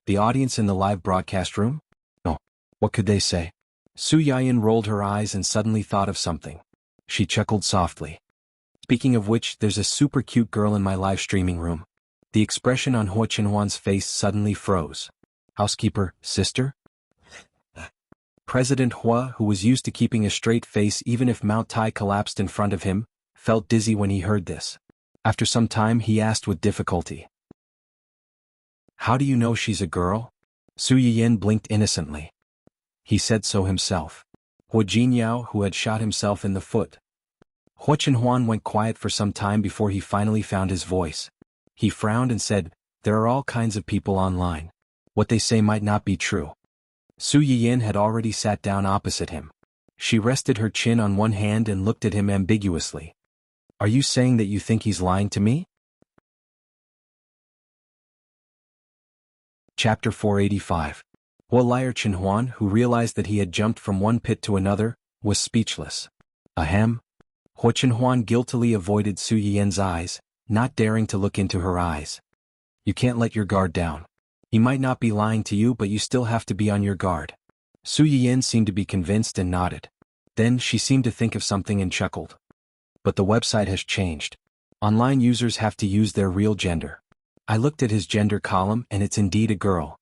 The audience in the live broadcast room? No. What could they say? Xueqi rolled her eyes and suddenly thought of something. She chuckled softly. Speaking of which, there's a super cute girl in my live streaming room. The expression on Huo face suddenly froze. Housekeeper, sister? President Hua, who was used to keeping a straight face even if Mount Tai collapsed in front of him, felt dizzy when he heard this. After some time he asked with difficulty. How do you know she's a girl? Xueqi blinked innocently. He said so himself. Huo Jinyao, who had shot himself in the foot. Huo went quiet for some time before he finally found his voice. He frowned and said, there are all kinds of people online. What they say might not be true. Xueqi had already sat down opposite him. She rested her chin on one hand and looked at him ambiguously. Are you saying that you think he's lying to me? Chapter 485. Huo Liar Chenhuan, who realized that he had jumped from one pit to another, was speechless. Ahem. Huo Chenhuan guiltily avoided Xueqi's eyes, not daring to look into her eyes. You can't let your guard down. He might not be lying to you, but you still have to be on your guard. Xueqi seemed to be convinced and nodded. Then she seemed to think of something and chuckled. But the website has changed. Online users have to use their real gender. I looked at his gender column and it's indeed a girl.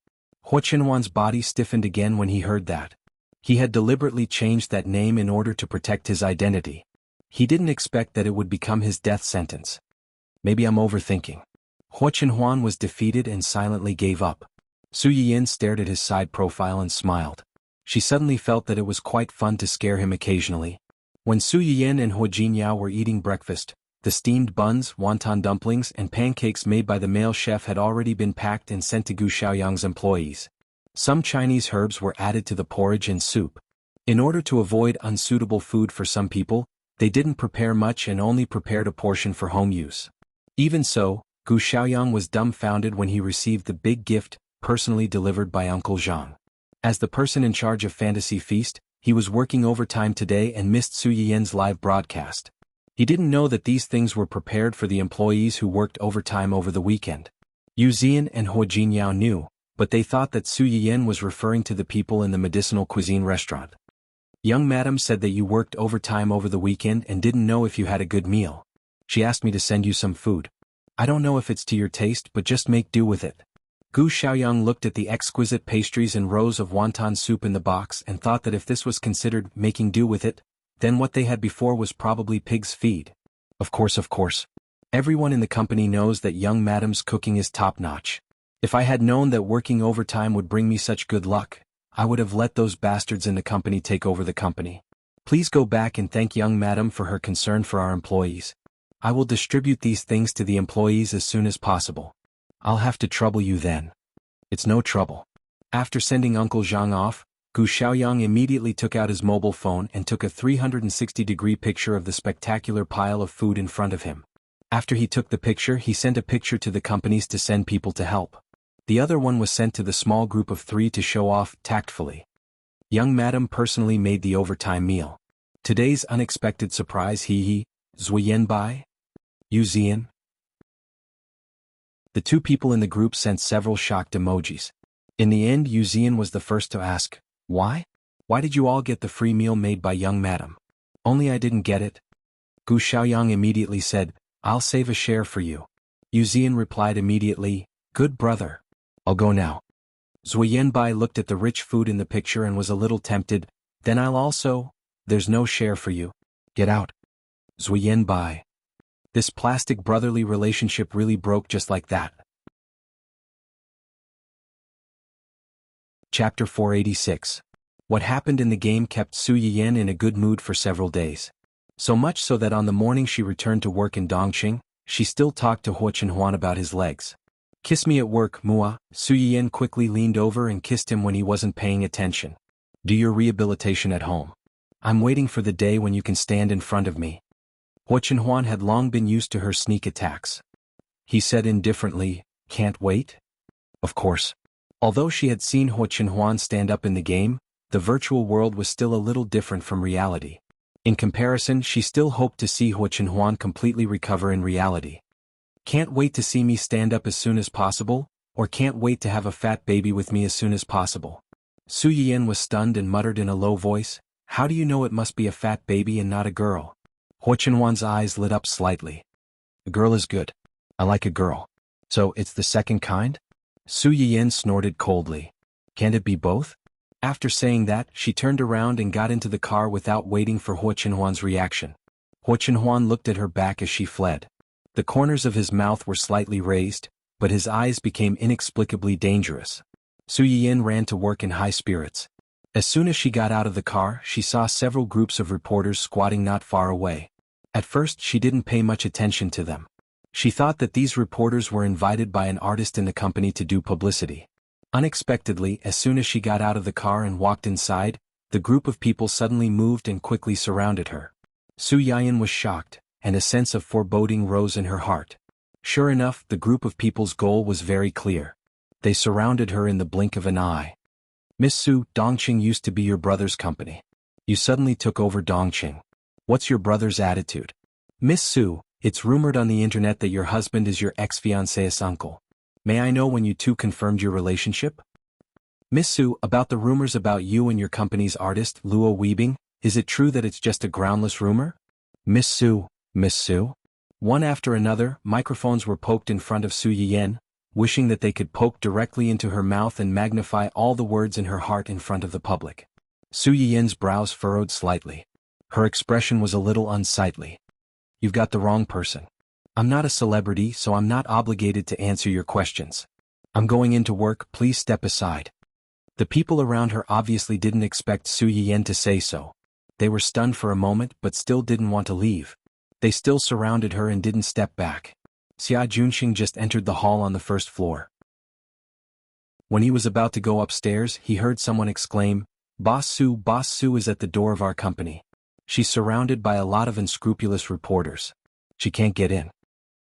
Huo body stiffened again when he heard that. He had deliberately changed that name in order to protect his identity. He didn't expect that it would become his death sentence. Maybe I'm overthinking. Huo was defeated and silently gave up. Xueqi stared at his side profile and smiled. She suddenly felt that it was quite fun to scare him occasionally. When Xueqi and Huo Jinyao were eating breakfast, The steamed buns, wonton dumplings, and pancakes made by the male chef had already been packed and sent to Gu Xiaoyang's employees. Some Chinese herbs were added to the porridge and soup. In order to avoid unsuitable food for some people, they didn't prepare much and only prepared a portion for home use. Even so, Gu Xiaoyang was dumbfounded when he received the big gift, personally delivered by Uncle Zhang. As the person in charge of Fantasy Feast, he was working overtime today and missed Su Yiyan's live broadcast. He didn't know that these things were prepared for the employees who worked overtime over the weekend. Yu Ziyan and Huo Jinyao knew, but they thought that Su Yiyan was referring to the people in the medicinal cuisine restaurant. Young madam said that you worked overtime over the weekend and didn't know if you had a good meal. She asked me to send you some food. I don't know if it's to your taste, but just make do with it. Gu Xiaoyang looked at the exquisite pastries and rows of wonton soup in the box and thought that if this was considered making do with it, then what they had before was probably pig's feed. Of course. Everyone in the company knows that young madam's cooking is top-notch. If I had known that working overtime would bring me such good luck, I would have let those bastards in the company take over the company. Please go back and thank young madam for her concern for our employees. I will distribute these things to the employees as soon as possible. I'll have to trouble you then. It's no trouble. After sending Uncle Zhang off, Gu Xiaoyang immediately took out his mobile phone and took a 360-degree picture of the spectacular pile of food in front of him. After he took the picture, he sent a picture to the companies to send people to help. The other one was sent to the small group of 3 to show off tactfully. Young madam personally made the overtime meal. Today's unexpected surprise Xueyan Bai? Yu Ziyan? The two people in the group sent several shocked emojis. In the end, Yu Ziyan was the first to ask, why? Why did you all get the free meal made by young madam? Only I didn't get it. Gu Xiaoyang immediately said, I'll save a share for you. Yu Ziyan replied immediately, good brother. I'll go now. Xueyan Bai looked at the rich food in the picture and was a little tempted, then I'll also, there's no share for you. Get out. Xueyan Bai. This plastic brotherly relationship really broke just like that. Chapter 486. What happened in the game kept Su Yiyan in a good mood for several days. So much so that on the morning she returned to work in Dongqing, she still talked to Huo Chenhuan about his legs. Kiss me at work, Mua. Su Yiyan quickly leaned over and kissed him when he wasn't paying attention. Do your rehabilitation at home. I'm waiting for the day when you can stand in front of me. Huo Chenhuan had long been used to her sneak attacks. He said indifferently, can't wait? Of course. Although she had seen Huo Chenhuan stand up in the game, the virtual world was still a little different from reality. In comparison, she still hoped to see Huo Chenhuan completely recover in reality. Can't wait to see me stand up as soon as possible, or can't wait to have a fat baby with me as soon as possible. Su Yiyan was stunned and muttered in a low voice, how do you know it must be a fat baby and not a girl? Huo Chenhuan's eyes lit up slightly. A girl is good. I like a girl. So it's the second kind? Su Yiyan snorted coldly. Can't it be both? After saying that, she turned around and got into the car without waiting for Huo Chenhuan's reaction. Huo Chenhuan looked at her back as she fled. The corners of his mouth were slightly raised, but his eyes became inexplicably dangerous. Su Yiyan ran to work in high spirits. As soon as she got out of the car, she saw several groups of reporters squatting not far away. At first, she didn't pay much attention to them. She thought that these reporters were invited by an artist in the company to do publicity. Unexpectedly, as soon as she got out of the car and walked inside, the group of people suddenly moved and quickly surrounded her. Su Yiyan was shocked, and a sense of foreboding rose in her heart. Sure enough, the group of people's goal was very clear. They surrounded her in the blink of an eye. Miss Su, Dongqing used to be your brother's company. You suddenly took over Dongqing. What's your brother's attitude? Miss Su, it's rumored on the internet that your husband is your ex-fiancé's uncle. May I know when you two confirmed your relationship? Miss Su, about the rumors about you and your company's artist, Luo Weibing, is it true that it's just a groundless rumor? Miss Su. One after another, microphones were poked in front of Su Yiyan, wishing that they could poke directly into her mouth and magnify all the words in her heart in front of the public. Su Yiyan's brows furrowed slightly. Her expression was a little unsightly. You've got the wrong person. I'm not a celebrity, so I'm not obligated to answer your questions. I'm going into work, please step aside. The people around her obviously didn't expect Su Yiyan to say so. They were stunned for a moment but still didn't want to leave. They still surrounded her and didn't step back. Xia Junxing just entered the hall on the first floor. When he was about to go upstairs, he heard someone exclaim, Boss Su is at the door of our company. She's surrounded by a lot of unscrupulous reporters. She can't get in.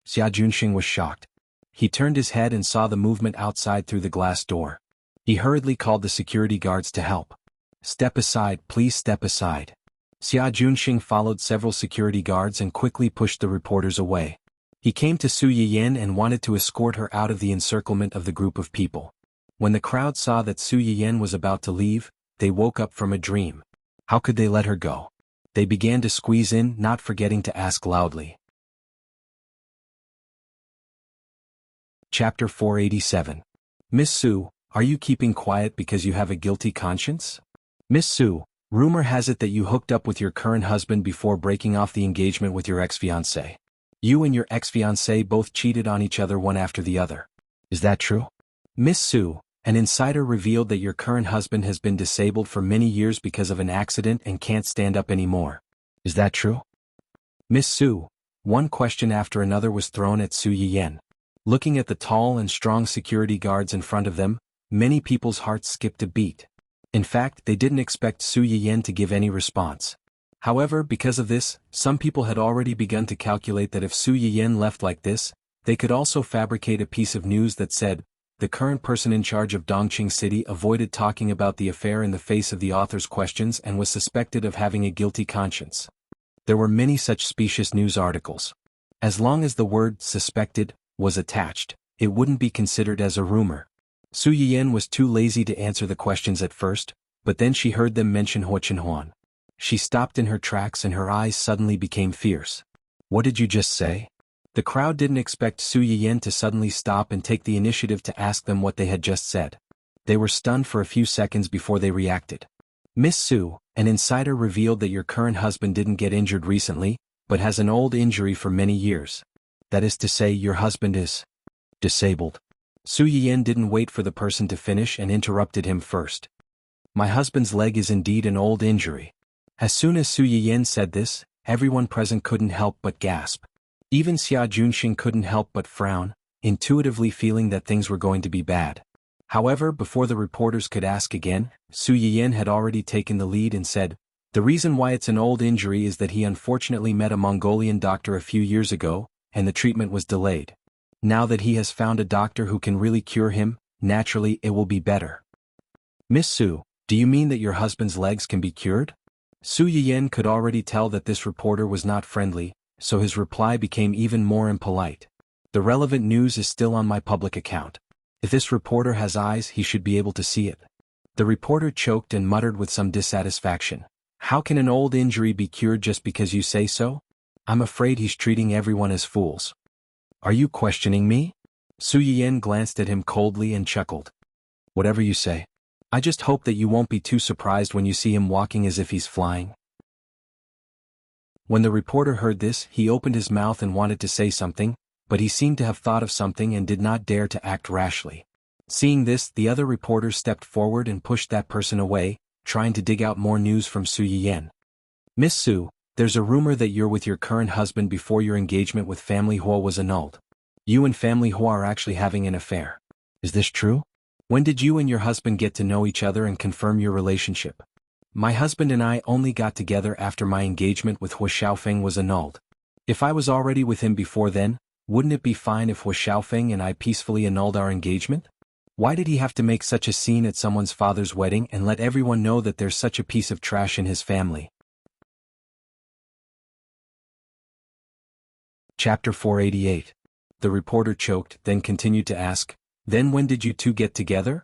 Xia Junxing was shocked. He turned his head and saw the movement outside through the glass door. He hurriedly called the security guards to help. Step aside, please step aside. Xia Junxing followed several security guards and quickly pushed the reporters away. He came to Su Yiyan and wanted to escort her out of the encirclement of the group of people. When the crowd saw that Su Yiyan was about to leave, they woke up from a dream. How could they let her go? They began to squeeze in, not forgetting to ask loudly. Chapter 487. Miss Su, are you keeping quiet because you have a guilty conscience? Miss Su, rumor has it that you hooked up with your current husband before breaking off the engagement with your ex-fiancé. You and your ex-fiancé both cheated on each other one after the other. Is that true? Miss Su, an insider revealed that your current husband has been disabled for many years because of an accident and can't stand up anymore. Is that true? Miss Su, one question after another was thrown at Su Yiyan. Looking at the tall and strong security guards in front of them, many people's hearts skipped a beat. In fact, they didn't expect Su Yiyan to give any response. However, because of this, some people had already begun to calculate that if Su Yiyan left like this, they could also fabricate a piece of news that said, the current person in charge of Dongqing City avoided talking about the affair in the face of the author's questions and was suspected of having a guilty conscience. There were many such specious news articles. As long as the word suspected was attached, it wouldn't be considered as a rumor. Su Yiyan was too lazy to answer the questions at first, but then she heard them mention Huo Chenhuan. She stopped in her tracks and her eyes suddenly became fierce. What did you just say? The crowd didn't expect Su Yiyan to suddenly stop and take the initiative to ask them what they had just said. They were stunned for a few seconds before they reacted. Miss Su, an insider revealed that your current husband didn't get injured recently, but has an old injury for many years. That is to say, your husband is disabled. Su Yiyan didn't wait for the person to finish and interrupted him first. My husband's leg is indeed an old injury. As soon as Su Yiyan said this, everyone present couldn't help but gasp. Even Xia Junxing couldn't help but frown, intuitively feeling that things were going to be bad. However, before the reporters could ask again, Su Yiyan had already taken the lead and said, the reason why it's an old injury is that he unfortunately met a Mongolian doctor a few years ago, and the treatment was delayed. Now that he has found a doctor who can really cure him, naturally it will be better. Miss Su, do you mean that your husband's legs can be cured? Su Yiyan could already tell that this reporter was not friendly, so his reply became even more impolite. The relevant news is still on my public account. If this reporter has eyes, he should be able to see it. The reporter choked and muttered with some dissatisfaction. How can an old injury be cured just because you say so? I'm afraid he's treating everyone as fools. Are you questioning me? Su Yiyan glanced at him coldly and chuckled. Whatever you say. I just hope that you won't be too surprised when you see him walking as if he's flying. When the reporter heard this, he opened his mouth and wanted to say something, but he seemed to have thought of something and did not dare to act rashly. Seeing this, the other reporters stepped forward and pushed that person away, trying to dig out more news from Su Yiyan. Miss Su, there's a rumor that you're with your current husband before your engagement with family Huo was annulled. You and family Huo are actually having an affair. Is this true? When did you and your husband get to know each other and confirm your relationship? My husband and I only got together after my engagement with Huo Xiaofeng was annulled. If I was already with him before then, wouldn't it be fine if Huo Xiaofeng and I peacefully annulled our engagement? Why did he have to make such a scene at someone's father's wedding and let everyone know that there's such a piece of trash in his family? Chapter 488. The reporter choked, then continued to ask, then when did you two get together?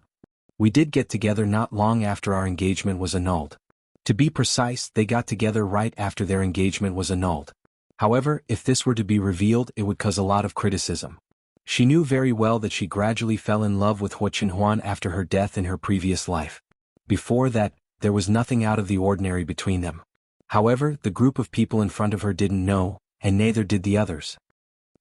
We did get together not long after our engagement was annulled. To be precise, they got together right after their engagement was annulled. However, if this were to be revealed, it would cause a lot of criticism. She knew very well that she gradually fell in love with Huo Chenhuan after her death in her previous life. Before that, there was nothing out of the ordinary between them. However, the group of people in front of her didn't know, and neither did the others.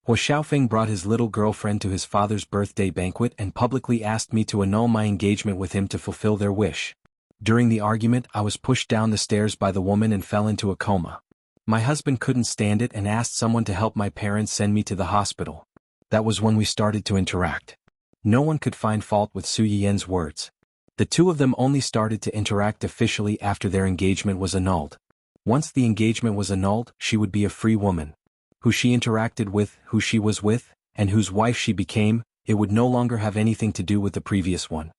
Huo Xiaofeng brought his little girlfriend to his father's birthday banquet and publicly asked me to annul my engagement with him to fulfill their wish. During the argument, I was pushed down the stairs by the woman and fell into a coma. My husband couldn't stand it and asked someone to help my parents send me to the hospital. That was when we started to interact. No one could find fault with Su Yiyan's words. The two of them only started to interact officially after their engagement was annulled. Once the engagement was annulled, she would be a free woman. Who she interacted with, who she was with, and whose wife she became, it would no longer have anything to do with the previous one.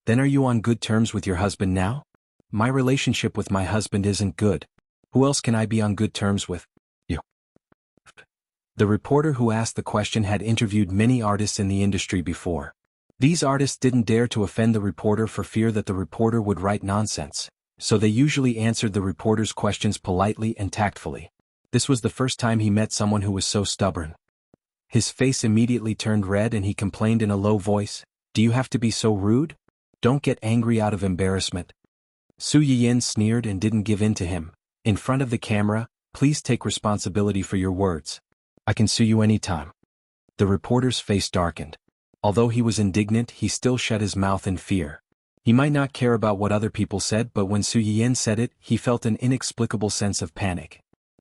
Then are you on good terms with your husband now? My relationship with my husband isn't good. Who else can I be on good terms with? You. The reporter who asked the question had interviewed many artists in the industry before. These artists didn't dare to offend the reporter for fear that the reporter would write nonsense, so they usually answered the reporter's questions politely and tactfully. This was the first time he met someone who was so stubborn. His face immediately turned red and he complained in a low voice, "Do you have to be so rude? Don't get angry out of embarrassment." Su Yiyan sneered and didn't give in to him. "In front of the camera, please take responsibility for your words. I can sue you anytime." The reporter's face darkened. Although he was indignant, he still shut his mouth in fear. He might not care about what other people said, but when Su Yiyan said it, he felt an inexplicable sense of panic.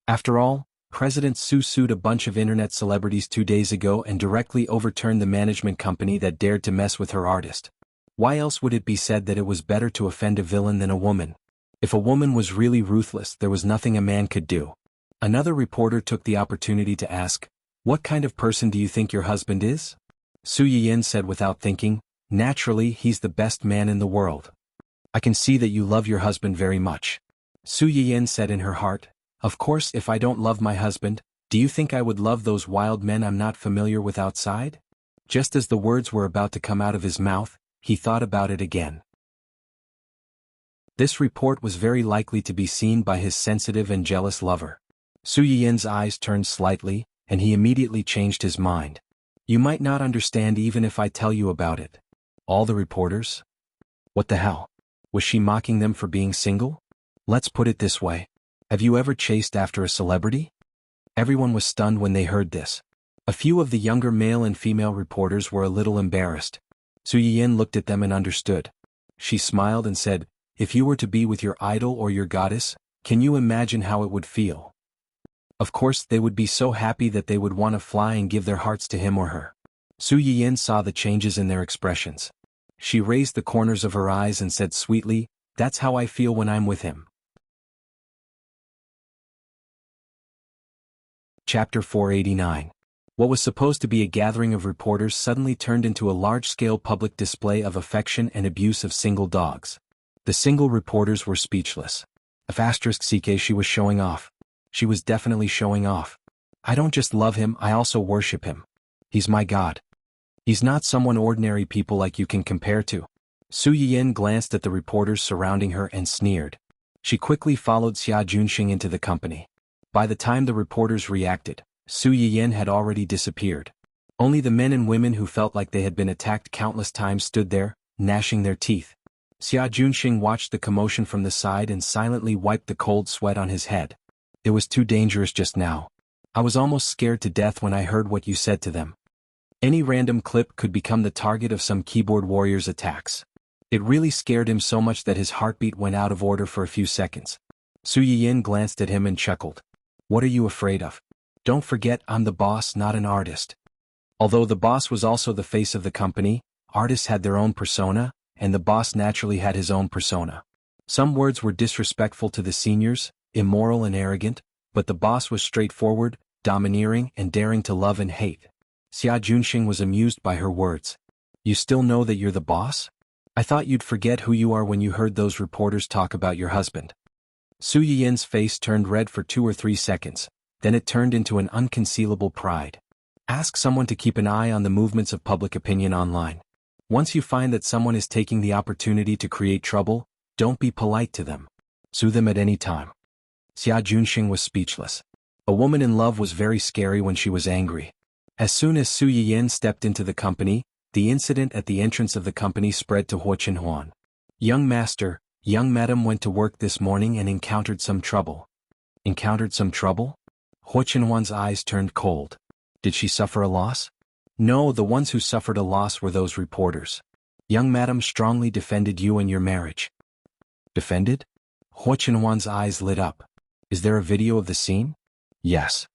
After all, President Su sued a bunch of internet celebrities 2 days ago and directly overturned the management company that dared to mess with her artist. Why else would it be said that it was better to offend a villain than a woman? If a woman was really ruthless, there was nothing a man could do. Another reporter took the opportunity to ask, "What kind of person do you think your husband is?" Su Yiyan said without thinking, "Naturally, he's the best man in the world." "I can see that you love your husband very much." Su Yiyan said in her heart, "Of course, if I don't love my husband, do you think I would love those wild men I'm not familiar with outside?" Just as the words were about to come out of his mouth, he thought about it again. This report was very likely to be seen by his sensitive and jealous lover. Su Yiyan's eyes turned slightly, and he immediately changed his mind. "You might not understand even if I tell you about it." All the reporters? What the hell? Was she mocking them for being single? Let's put it this way. Have you ever chased after a celebrity? Everyone was stunned when they heard this. A few of the younger male and female reporters were a little embarrassed. Su Yiyan looked at them and understood. She smiled and said, "If you were to be with your idol or your goddess, can you imagine how it would feel?" Of course, they would be so happy that they would want to fly and give their hearts to him or her. Su Yiyan saw the changes in their expressions. She raised the corners of her eyes and said sweetly, "That's how I feel when I'm with him." Chapter 489. What was supposed to be a gathering of reporters suddenly turned into a large-scale public display of affection and abuse of single dogs. The single reporters were speechless. Xueqi, she was showing off. She was definitely showing off. "I don't just love him, I also worship him. He's my god. He's not someone ordinary people like you can compare to." Su Yiyan glanced at the reporters surrounding her and sneered. She quickly followed Xia Junxing into the company. By the time the reporters reacted, Su Yiyan had already disappeared. Only the men and women who felt like they had been attacked countless times stood there, gnashing their teeth. Xia Junxing watched the commotion from the side and silently wiped the cold sweat on his head. "It was too dangerous just now. I was almost scared to death when I heard what you said to them." Any random clip could become the target of some keyboard warrior's attacks. It really scared him so much that his heartbeat went out of order for a few seconds. Su Yiyan glanced at him and chuckled. "What are you afraid of? Don't forget I'm the boss, not an artist." Although the boss was also the face of the company, artists had their own persona, and the boss naturally had his own persona. Some words were disrespectful to the seniors, immoral and arrogant, but the boss was straightforward, domineering and daring to love and hate. Xia Junxing was amused by her words. "You still know that you're the boss? I thought you'd forget who you are when you heard those reporters talk about your husband." Su Yiyan's face turned red for 2 or 3 seconds, then it turned into an unconcealable pride. Ask someone to keep an eye on the movements of public opinion online. Once you find that someone is taking the opportunity to create trouble, don't be polite to them. Sue them at any time. Xia Junxing was speechless. A woman in love was very scary when she was angry. As soon as Su Yiyan stepped into the company, the incident at the entrance of the company spread to Huo. "Young master, young madam went to work this morning and encountered some trouble." Encountered some trouble? Huo's eyes turned cold. Did she suffer a loss? No, the ones who suffered a loss were those reporters. "Young madam strongly defended you and your marriage." Defended? Huo's eyes lit up. Is there a video of the scene? Yes.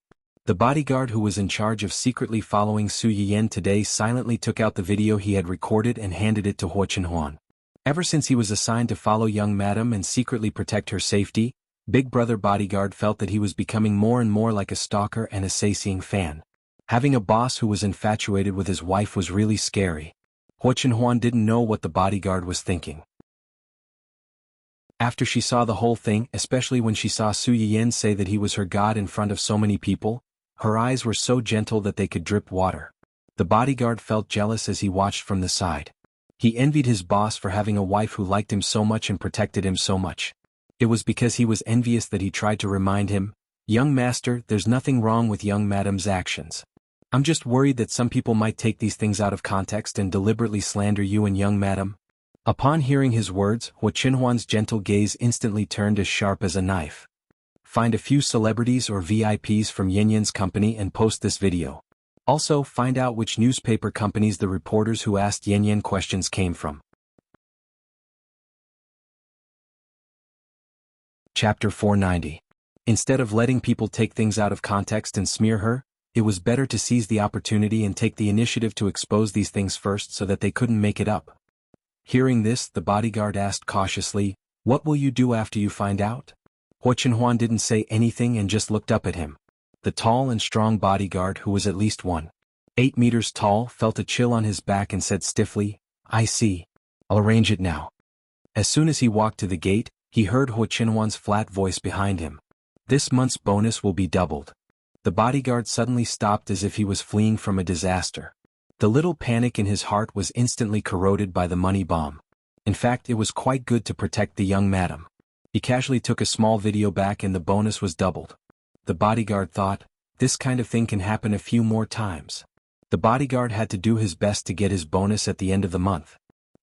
The bodyguard who was in charge of secretly following Su Yiyan today silently took out the video he had recorded and handed it to Huo Chenhuan. Ever since he was assigned to follow young madam and secretly protect her safety, Big Brother bodyguard felt that he was becoming more and more like a stalker and a sightseeing fan. Having a boss who was infatuated with his wife was really scary. Huo Chenhuan didn't know what the bodyguard was thinking. After she saw the whole thing, especially when she saw Su Yiyan say that he was her god in front of so many people, her eyes were so gentle that they could drip water. The bodyguard felt jealous as he watched from the side. He envied his boss for having a wife who liked him so much and protected him so much. It was because he was envious that he tried to remind him, "Young master, there's nothing wrong with young madam's actions. I'm just worried that some people might take these things out of context and deliberately slander you and young madam." Upon hearing his words, Huo Chenhuan's gentle gaze instantly turned as sharp as a knife. Find a few celebrities or VIPs from Yanyan's company and post this video. Also, find out which newspaper companies the reporters who asked Yanyan questions came from. Chapter 490. Instead of letting people take things out of context and smear her, it was better to seize the opportunity and take the initiative to expose these things first so that they couldn't make it up. Hearing this, the bodyguard asked cautiously, "What will you do after you find out?" Huo Chenhuan didn't say anything and just looked up at him. The tall and strong bodyguard, who was at least 1.8 meters tall, felt a chill on his back and said stiffly, "I see. I'll arrange it now." As soon as he walked to the gate, he heard Huo Chenhuan's flat voice behind him. "This month's bonus will be doubled." The bodyguard suddenly stopped as if he was fleeing from a disaster. The little panic in his heart was instantly corroded by the money bomb. In fact, it was quite good to protect the young madam. He casually took a small video back and the bonus was doubled. The bodyguard thought, this kind of thing can happen a few more times. The bodyguard had to do his best to get his bonus at the end of the month.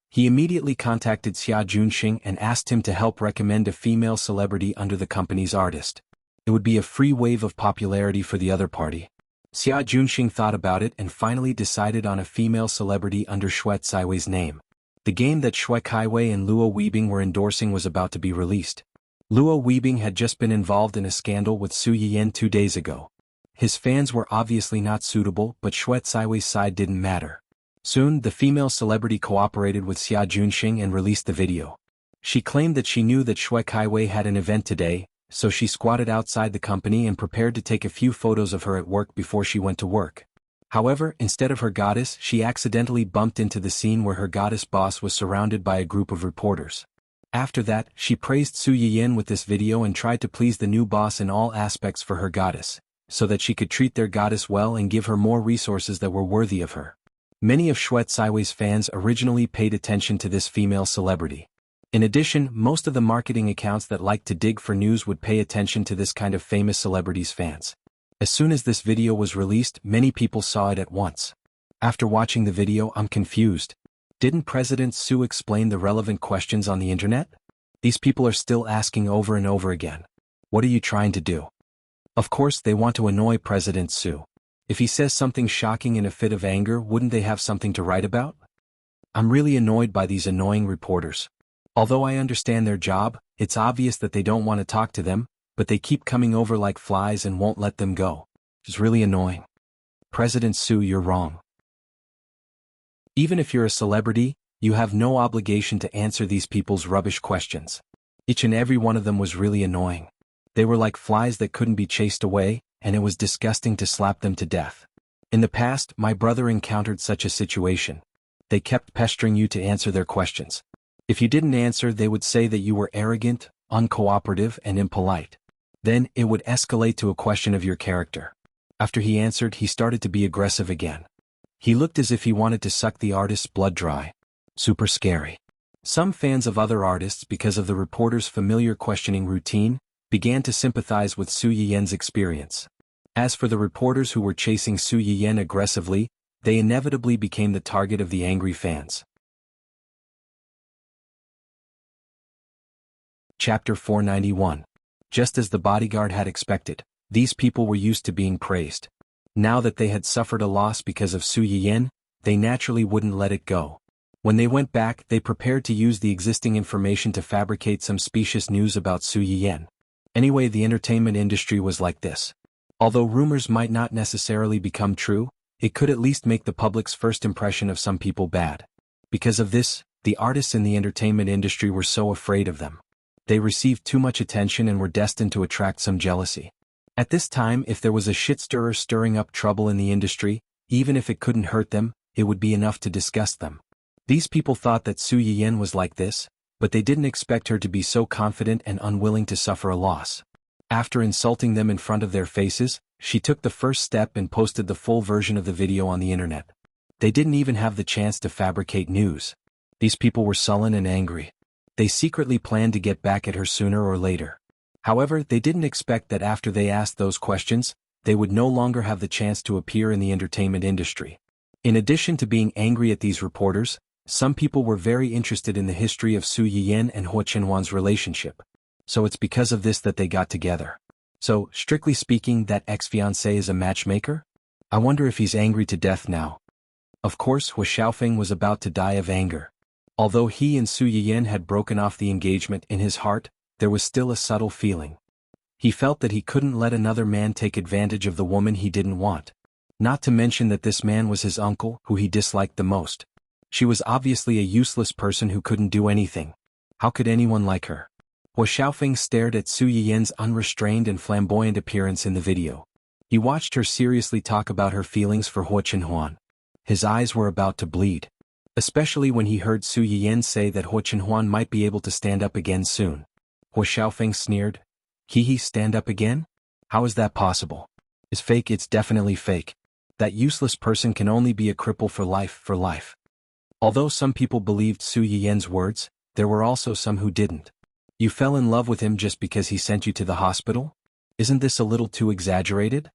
He immediately contacted Xia Junxing and asked him to help recommend a female celebrity under the company's artist. It would be a free wave of popularity for the other party. Xia Junxing thought about it and finally decided on a female celebrity under Xueqi's name. The game that Xueqi and Luo Weibing were endorsing was about to be released. Luo Weibing had just been involved in a scandal with Su Yiyan 2 days ago. His fans were obviously not suitable, but Xueqi's side didn't matter. Soon, the female celebrity cooperated with Xia Junxing and released the video. She claimed that she knew that Xueqi had an event today, so she squatted outside the company and prepared to take a few photos of her at work before she went to work. However, instead of her goddess, she accidentally bumped into the scene where her goddess boss was surrounded by a group of reporters. After that, she praised Su Yiyan with this video and tried to please the new boss in all aspects for her goddess, so that she could treat their goddess well and give her more resources that were worthy of her. Many of Xueqi's fans originally paid attention to this female celebrity. In addition, most of the marketing accounts that liked to dig for news would pay attention to this kind of famous celebrity's fans. As soon as this video was released, many people saw it at once. After watching the video, I'm confused. Didn't President Su explain the relevant questions on the internet? These people are still asking over and over again. What are you trying to do? Of course they want to annoy President Su. If he says something shocking in a fit of anger, wouldn't they have something to write about? I'm really annoyed by these annoying reporters. Although I understand their job, it's obvious that they don't want to talk to them, but they keep coming over like flies and won't let them go. It's really annoying. President Su, you're wrong. Even if you're a celebrity, you have no obligation to answer these people's rubbish questions. Each and every one of them was really annoying. They were like flies that couldn't be chased away, and it was disgusting to slap them to death. In the past, my brother encountered such a situation. They kept pestering you to answer their questions. If you didn't answer, they would say that you were arrogant, uncooperative, and impolite. Then, it would escalate to a question of your character. After he answered, he started to be aggressive again. He looked as if he wanted to suck the artist's blood dry. Super scary. Some fans of other artists, because of the reporter's familiar questioning routine, began to sympathize with Su Yiyan's experience. As for the reporters who were chasing Su Yiyan aggressively, they inevitably became the target of the angry fans. Chapter 491. Just as the bodyguard had expected, these people were used to being praised. Now that they had suffered a loss because of Su Yiyan, they naturally wouldn't let it go. When they went back, they prepared to use the existing information to fabricate some specious news about Su Yiyan. Anyway, the entertainment industry was like this. Although rumors might not necessarily become true, it could at least make the public's first impression of some people bad. Because of this, the artists in the entertainment industry were so afraid of them. They received too much attention and were destined to attract some jealousy. At this time, if there was a shit-stirrer stirring up trouble in the industry, even if it couldn't hurt them, it would be enough to disgust them. These people thought that Su Yiyan was like this, but they didn't expect her to be so confident and unwilling to suffer a loss. After insulting them in front of their faces, she took the first step and posted the full version of the video on the internet. They didn't even have the chance to fabricate news. These people were sullen and angry. They secretly planned to get back at her sooner or later. However, they didn't expect that after they asked those questions, they would no longer have the chance to appear in the entertainment industry. In addition to being angry at these reporters, some people were very interested in the history of Su Yiyan and Hua Qinhuan's relationship. So it's because of this that they got together. So, strictly speaking, that ex-fiancé is a matchmaker? I wonder if he's angry to death now. Of course, Hua Xiaofeng was about to die of anger. Although he and Su Yiyan had broken off the engagement, in his heart, there was still a subtle feeling. He felt that he couldn't let another man take advantage of the woman he didn't want. Not to mention that this man was his uncle, who he disliked the most. She was obviously a useless person who couldn't do anything. How could anyone like her? Hua Xiaofeng stared at Su Yiyan's unrestrained and flamboyant appearance in the video. He watched her seriously talk about her feelings for Hua Qinhuan. His eyes were about to bleed. Especially when he heard Su Yiyan say that Hua Qinhuan might be able to stand up again soon. Hua Xiaofeng sneered. He stand up again? How is that possible? It's fake, it's definitely fake. That useless person can only be a cripple for life. Although some people believed Su Yiyan's words, there were also some who didn't. You fell in love with him just because he sent you to the hospital? Isn't this a little too exaggerated?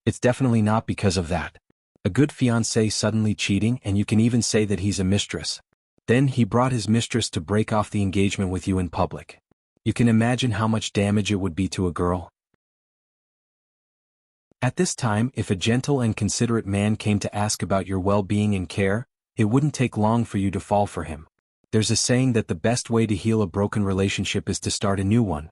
It's definitely not because of that. A good fiancé suddenly cheating, and you can even say that he's a mistress. Then he brought his mistress to break off the engagement with you in public. You can imagine how much damage it would be to a girl. At this time, if a gentle and considerate man came to ask about your well-being and care, it wouldn't take long for you to fall for him. There's a saying that the best way to heal a broken relationship is to start a new one.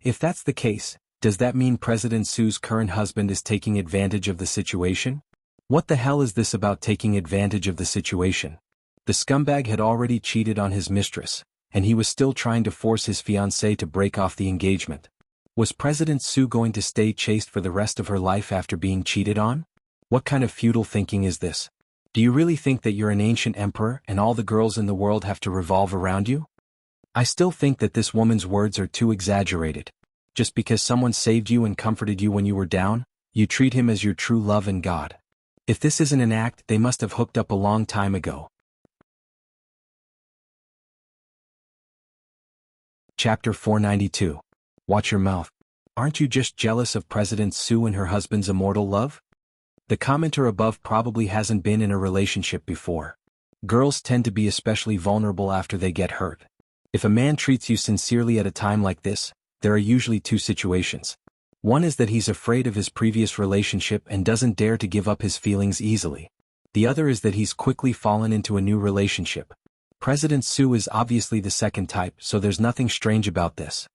If that's the case, does that mean President Su's current husband is taking advantage of the situation? What the hell is this about taking advantage of the situation? The scumbag had already cheated on his mistress, and he was still trying to force his fiancée to break off the engagement. Was President Su going to stay chaste for the rest of her life after being cheated on? What kind of feudal thinking is this? Do you really think that you're an ancient emperor and all the girls in the world have to revolve around you? I still think that this woman's words are too exaggerated. Just because someone saved you and comforted you when you were down, you treat him as your true love and God. If this isn't an act, they must have hooked up a long time ago. Chapter 492. Watch your mouth. Aren't you just jealous of President Su and her husband's immortal love? The commenter above probably hasn't been in a relationship before. Girls tend to be especially vulnerable after they get hurt. If a man treats you sincerely at a time like this, there are usually two situations. One is that he's afraid of his previous relationship and doesn't dare to give up his feelings easily. The other is that he's quickly fallen into a new relationship. President Su is obviously the second type, so there's nothing strange about this.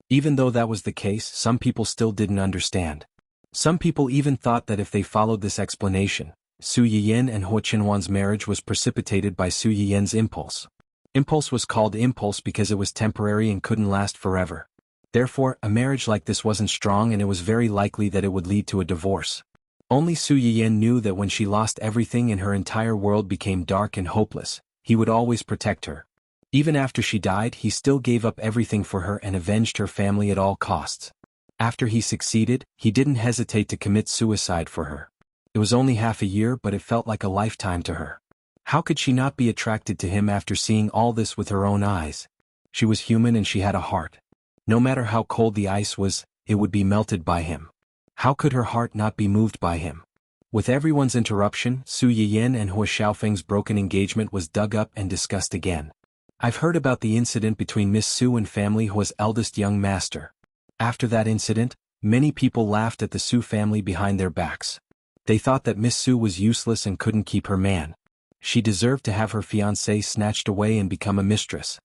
Even though that was the case, some people still didn't understand. Some people even thought that if they followed this explanation, Su Yiyan and Hua Qinhuan's marriage was precipitated by Su Yiyan's impulse. Impulse was called impulse because it was temporary and couldn't last forever. Therefore, a marriage like this wasn't strong and it was very likely that it would lead to a divorce. Only Su Yiyan knew that when she lost everything and her entire world became dark and hopeless, he would always protect her. Even after she died, he still gave up everything for her and avenged her family at all costs. After he succeeded, he didn't hesitate to commit suicide for her. It was only half a year, but it felt like a lifetime to her. How could she not be attracted to him after seeing all this with her own eyes? She was human and she had a heart. No matter how cold the ice was, it would be melted by him. How could her heart not be moved by him? With everyone's interruption, Su Yiyan and Hua Xiaofeng's broken engagement was dug up and discussed again. I've heard about the incident between Miss Su and family Hua's eldest young master. After that incident, many people laughed at the Su family behind their backs. They thought that Miss Su was useless and couldn't keep her man. She deserved to have her fiancé snatched away and become a mistress.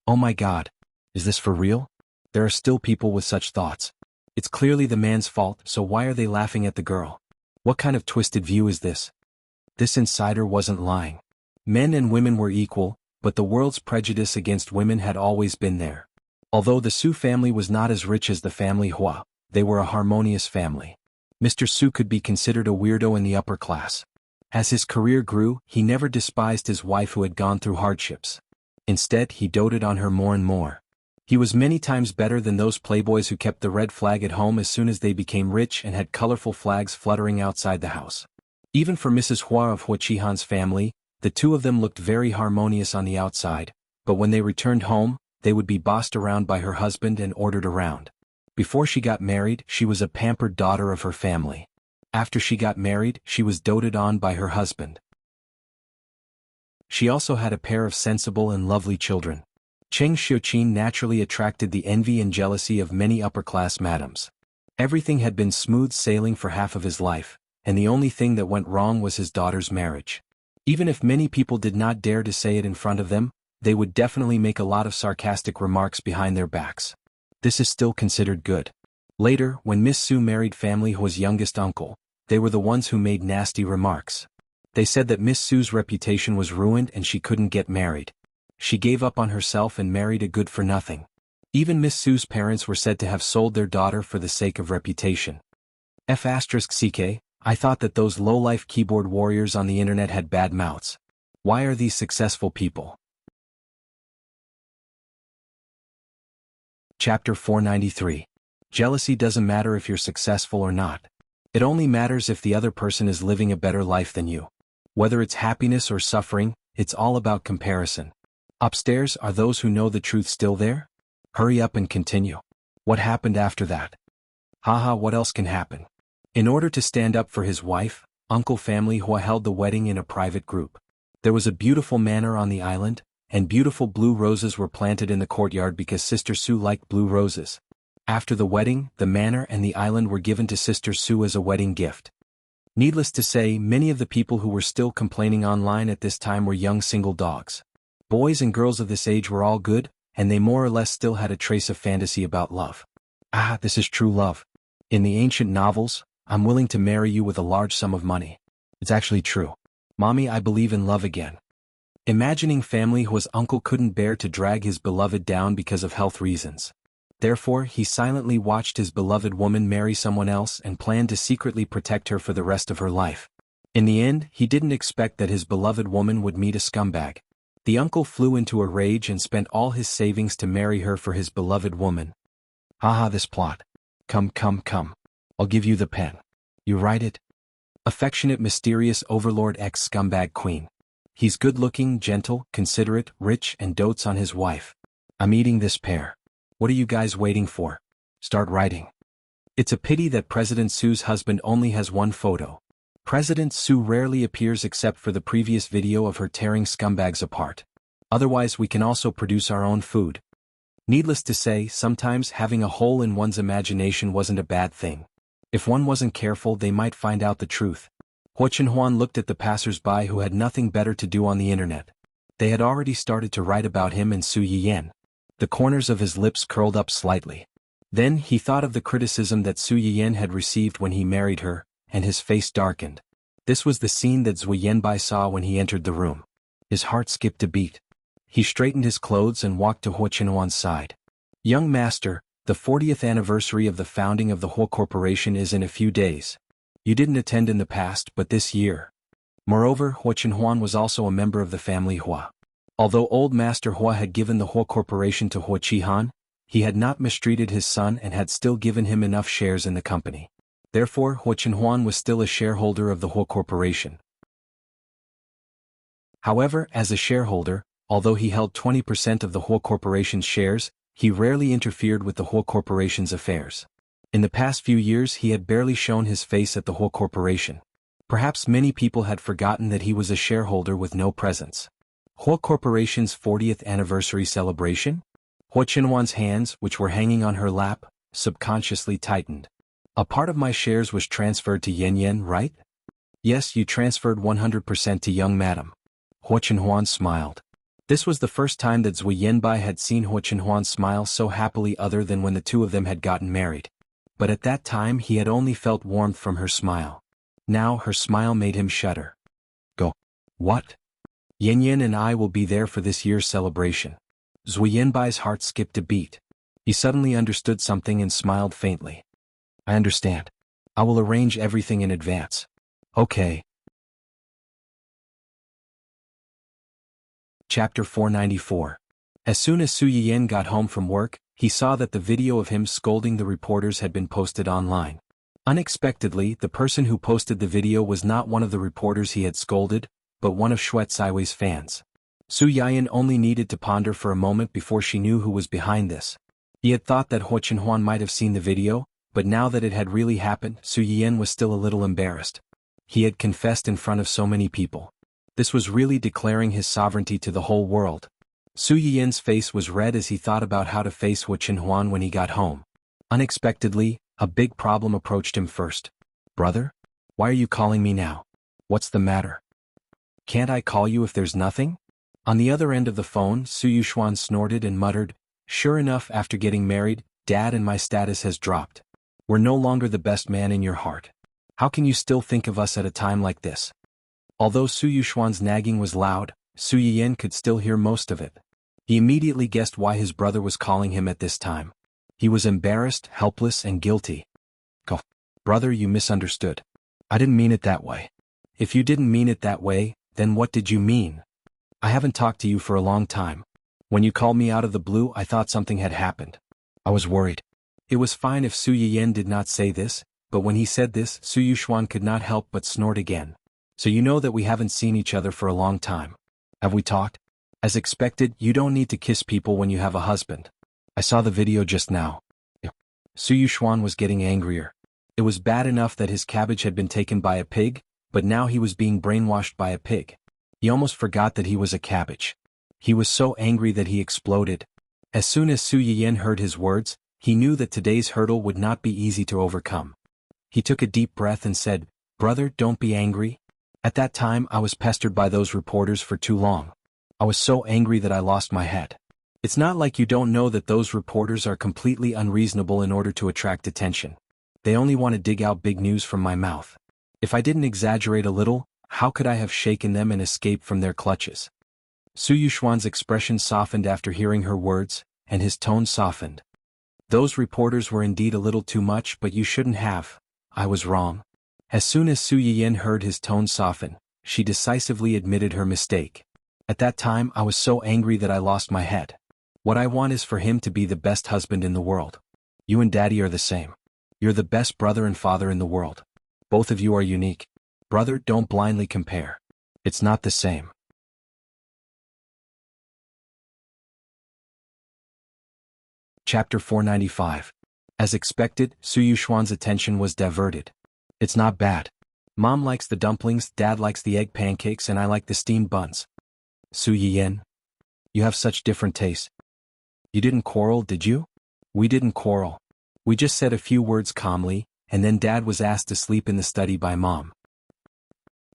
Oh my God. Is this for real? There are still people with such thoughts. It's clearly the man's fault, so why are they laughing at the girl? What kind of twisted view is this? This insider wasn't lying. Men and women were equal, but the world's prejudice against women had always been there. Although the Su family was not as rich as the family Hua, they were a harmonious family. Mr. Su could be considered a weirdo in the upper class. As his career grew, he never despised his wife who had gone through hardships. Instead, he doted on her more and more. He was many times better than those playboys who kept the red flag at home as soon as they became rich and had colorful flags fluttering outside the house. Even for Mrs. Hua of Huaqihan's family, the two of them looked very harmonious on the outside, but when they returned home, they would be bossed around by her husband and ordered around. Before she got married, she was a pampered daughter of her family. After she got married, she was doted on by her husband. She also had a pair of sensible and lovely children. Cheng Xueqi naturally attracted the envy and jealousy of many upper-class madams. Everything had been smooth sailing for half of his life, and the only thing that went wrong was his daughter's marriage. Even if many people did not dare to say it in front of them, they would definitely make a lot of sarcastic remarks behind their backs. This is still considered good. Later, when Miss Su married family Hua's youngest uncle, they were the ones who made nasty remarks. They said that Miss Su's reputation was ruined and she couldn't get married. She gave up on herself and married a good-for-nothing. Even Miss Su's parents were said to have sold their daughter for the sake of reputation. Xueqi, I thought that those low-life keyboard warriors on the internet had bad mouths. Why are these successful people? Chapter 493. Jealousy doesn't matter if you're successful or not. It only matters if the other person is living a better life than you. Whether it's happiness or suffering, it's all about comparison. Upstairs, are those who know the truth still there? Hurry up and continue. What happened after that? Haha, what else can happen? In order to stand up for his wife, Uncle family Hua held the wedding in a private group. There was a beautiful manor on the island, and beautiful blue roses were planted in the courtyard because Sister Su liked blue roses. After the wedding, the manor and the island were given to Sister Su as a wedding gift. Needless to say, many of the people who were still complaining online at this time were young single dogs. Boys and girls of this age were all good, and they more or less still had a trace of fantasy about love. Ah, this is true love. In the ancient novels, I'm willing to marry you with a large sum of money. It's actually true. Mommy, I believe in love again. Imagining family Hua's uncle couldn't bear to drag his beloved down because of health reasons. Therefore, he silently watched his beloved woman marry someone else and planned to secretly protect her for the rest of her life. In the end, he didn't expect that his beloved woman would meet a scumbag. The uncle flew into a rage and spent all his savings to marry her for his beloved woman. Haha, this plot. Come. I'll give you the pen. You write it? Affectionate mysterious overlord ex-scumbag queen. He's good-looking, gentle, considerate, rich, and dotes on his wife. I'm eating this pear. What are you guys waiting for? Start writing. It's a pity that President Su's husband only has one photo. President Su rarely appears except for the previous video of her tearing scumbags apart. Otherwise, we can also produce our own food. Needless to say, sometimes having a hole in one's imagination wasn't a bad thing. If one wasn't careful, they might find out the truth. Hua Chenhuan looked at the passers-by who had nothing better to do on the internet. They had already started to write about him and Su Yiyan. The corners of his lips curled up slightly. Then he thought of the criticism that Su Yiyan had received when he married her, and his face darkened. This was the scene that Zhu Yanbai saw when he entered the room. His heart skipped a beat. He straightened his clothes and walked to Hua Chenhuan's side. Young master, the 40th anniversary of the founding of the Hua Corporation is in a few days. You didn't attend in the past, but this year. Moreover, Hua Chenhuan was also a member of the family Hua. Although old Master Hua had given the Hua Corporation to Hua Qihan, he had not mistreated his son and had still given him enough shares in the company. Therefore, Hua Chenhuan was still a shareholder of the Hua Corporation. However, as a shareholder, although he held 20% of the Hua Corporation's shares, he rarely interfered with the Hua Corporation's affairs. In the past few years he had barely shown his face at the Hua Corporation. Perhaps many people had forgotten that he was a shareholder with no presence. Hua Corporation's 40th anniversary celebration? Hua Chenhuan's hands, which were hanging on her lap, subconsciously tightened. A part of my shares was transferred to Yan, right? Yes, you transferred 100% to young madam. Hua Chenhuan smiled. This was the first time that Zui Yanbai had seen Huo Chenhuan smile so happily other than when the two of them had gotten married. But at that time he had only felt warmth from her smile. Now her smile made him shudder. Go. What? Yan Yan and I will be there for this year's celebration. Zui Yanbai's heart skipped a beat. He suddenly understood something and smiled faintly. I understand. I will arrange everything in advance. Okay. Chapter 494. As soon as Su Yiyan got home from work, he saw that the video of him scolding the reporters had been posted online. Unexpectedly, the person who posted the video was not one of the reporters he had scolded, but one of Xueqi's fans. Su Yiyan only needed to ponder for a moment before she knew who was behind this. He had thought that Huo Chenhuan might have seen the video, but now that it had really happened, Su Yiyan was still a little embarrassed. He had confessed in front of so many people. This was really declaring his sovereignty to the whole world. Su Yiyan's face was red as he thought about how to face Huo Chenhuan when he got home. Unexpectedly, a big problem approached him first. Brother? Why are you calling me now? What's the matter? Can't I call you if there's nothing? On the other end of the phone, Su Yuxuan snorted and muttered, Sure enough, after getting married, Dad, and my status has dropped. We're no longer the best man in your heart. How can you still think of us at a time like this? Although Su Yuxuan's nagging was loud, Su Yiyan could still hear most of it. He immediately guessed why his brother was calling him at this time. He was embarrassed, helpless, and guilty. Go. Brother, you misunderstood. I didn't mean it that way. If you didn't mean it that way, then what did you mean? I haven't talked to you for a long time. When you called me out of the blue, I thought something had happened. I was worried. It was fine if Su Yiyan did not say this, but when he said this, Su Yuxuan could not help but snort again. So you know that we haven't seen each other for a long time. Have we talked? As expected, you don't need to kiss people when you have a husband. I saw the video just now. Su Yuxuan was getting angrier. It was bad enough that his cabbage had been taken by a pig, but now he was being brainwashed by a pig. He almost forgot that he was a cabbage. He was so angry that he exploded. As soon as Su Yiyan heard his words, he knew that today's hurdle would not be easy to overcome. He took a deep breath and said, Brother, don't be angry. At that time I was pestered by those reporters for too long. I was so angry that I lost my head. It's not like you don't know that those reporters are completely unreasonable in order to attract attention. They only want to dig out big news from my mouth. If I didn't exaggerate a little, how could I have shaken them and escaped from their clutches? Su Yuxuan's expression softened after hearing her words, and his tone softened. Those reporters were indeed a little too much, but you shouldn't have. I was wrong. As soon as Su Yiyan heard his tone soften, she decisively admitted her mistake. At that time I was so angry that I lost my head. What I want is for him to be the best husband in the world. You and Daddy are the same. You're the best brother and father in the world. Both of you are unique. Brother, don't blindly compare. It's not the same. Chapter 495. As expected, Su Yuxuan's attention was diverted. It's not bad. Mom likes the dumplings, Dad likes the egg pancakes, and I like the steamed buns. Su Yiyan, you have such different tastes. You didn't quarrel, did you? We didn't quarrel. We just said a few words calmly, and then Dad was asked to sleep in the study by Mom.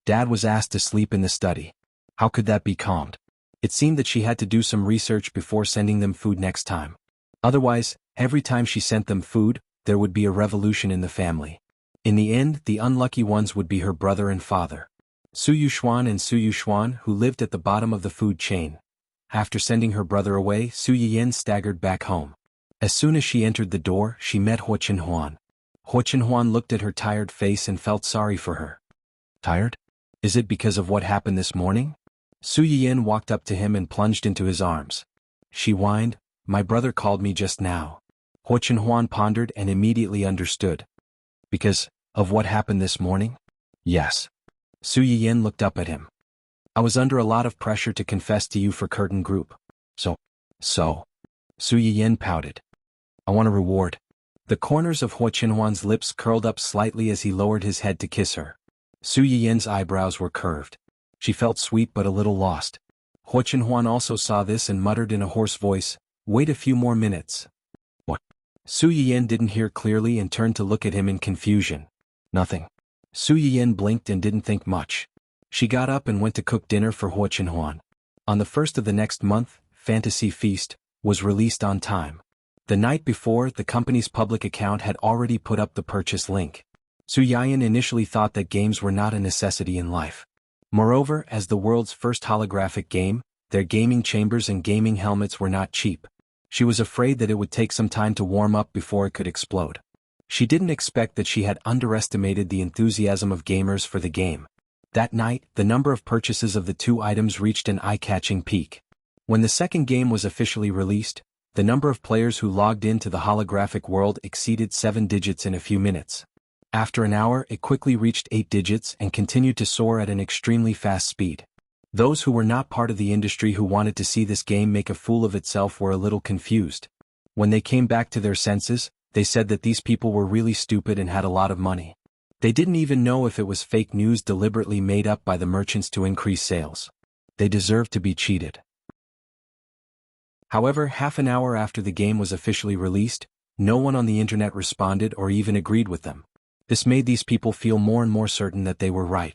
Dad was asked to sleep in the study. How could that be calmed? It seemed that she had to do some research before sending them food next time. Otherwise, every time she sent them food, there would be a revolution in the family. In the end, the unlucky ones would be her brother and father. Su Yuxuan and Su Yuxuan, who lived at the bottom of the food chain. After sending her brother away, Su Yiyan staggered back home. As soon as she entered the door, she met Huo Chenhuan. Huo Chenhuan looked at her tired face and felt sorry for her. Tired? Is it because of what happened this morning? Su Yiyan walked up to him and plunged into his arms. She whined, My brother called me just now. Huo Chenhuan pondered and immediately understood. Because of what happened this morning? Yes. Su Yiyan looked up at him. I was under a lot of pressure to confess to you for Curtain Group. So. Su Yiyan pouted. I want a reward. The corners of Huo Chenhuan's lips curled up slightly as he lowered his head to kiss her. Su Yiyan's eyebrows were curved. She felt sweet but a little lost. Huo Chenhuan also saw this and muttered in a hoarse voice, Wait a few more minutes. What? Su Yiyan didn't hear clearly and turned to look at him in confusion. Nothing. Su Yiyan blinked and didn't think much. She got up and went to cook dinner for Huo Chenhuan. On the 1st of the next month, Fantasy Feast was released on time. The night before, the company's public account had already put up the purchase link. Xueqi initially thought that games were not a necessity in life. Moreover, as the world's first holographic game, their gaming chambers and gaming helmets were not cheap. She was afraid that it would take some time to warm up before it could explode. She didn't expect that she had underestimated the enthusiasm of gamers for the game. That night, the number of purchases of the two items reached an eye-catching peak. When the second game was officially released, the number of players who logged into the holographic world exceeded 7 digits in a few minutes. After an hour, it quickly reached 8 digits and continued to soar at an extremely fast speed. Those who were not part of the industry who wanted to see this game make a fool of itself were a little confused. When they came back to their senses, they said that these people were really stupid and had a lot of money. They didn't even know if it was fake news deliberately made up by the merchants to increase sales. They deserved to be cheated. However, half an hour after the game was officially released, no one on the internet responded or even agreed with them. This made these people feel more and more certain that they were right.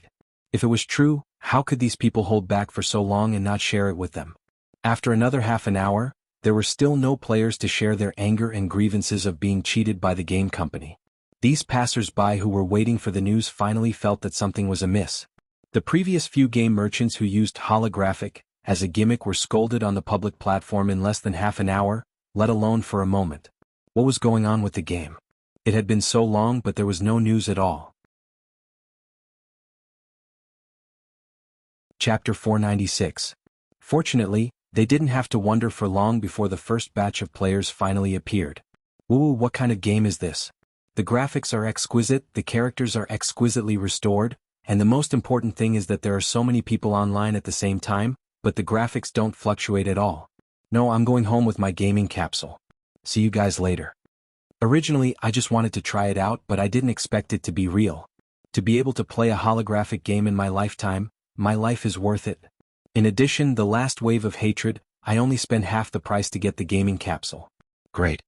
If it was true, how could these people hold back for so long and not share it with them? After another half an hour, there were still no players to share their anger and grievances of being cheated by the game company. These passers-by who were waiting for the news finally felt that something was amiss. The previous few game merchants who used holographic as a gimmick were scolded on the public platform in less than half an hour, let alone for a moment. What was going on with the game? It had been so long, but there was no news at all. Chapter 496. Fortunately, they didn't have to wonder for long before the first batch of players finally appeared. Woo, what kind of game is this? The graphics are exquisite, the characters are exquisitely restored, and the most important thing is that there are so many people online at the same time, but the graphics don't fluctuate at all. No, I'm going home with my gaming capsule. See you guys later. Originally, I just wanted to try it out, but I didn't expect it to be real. To be able to play a holographic game in my lifetime, my life is worth it. In addition, the last wave of hatred, I only spent half the price to get the gaming capsule. Great.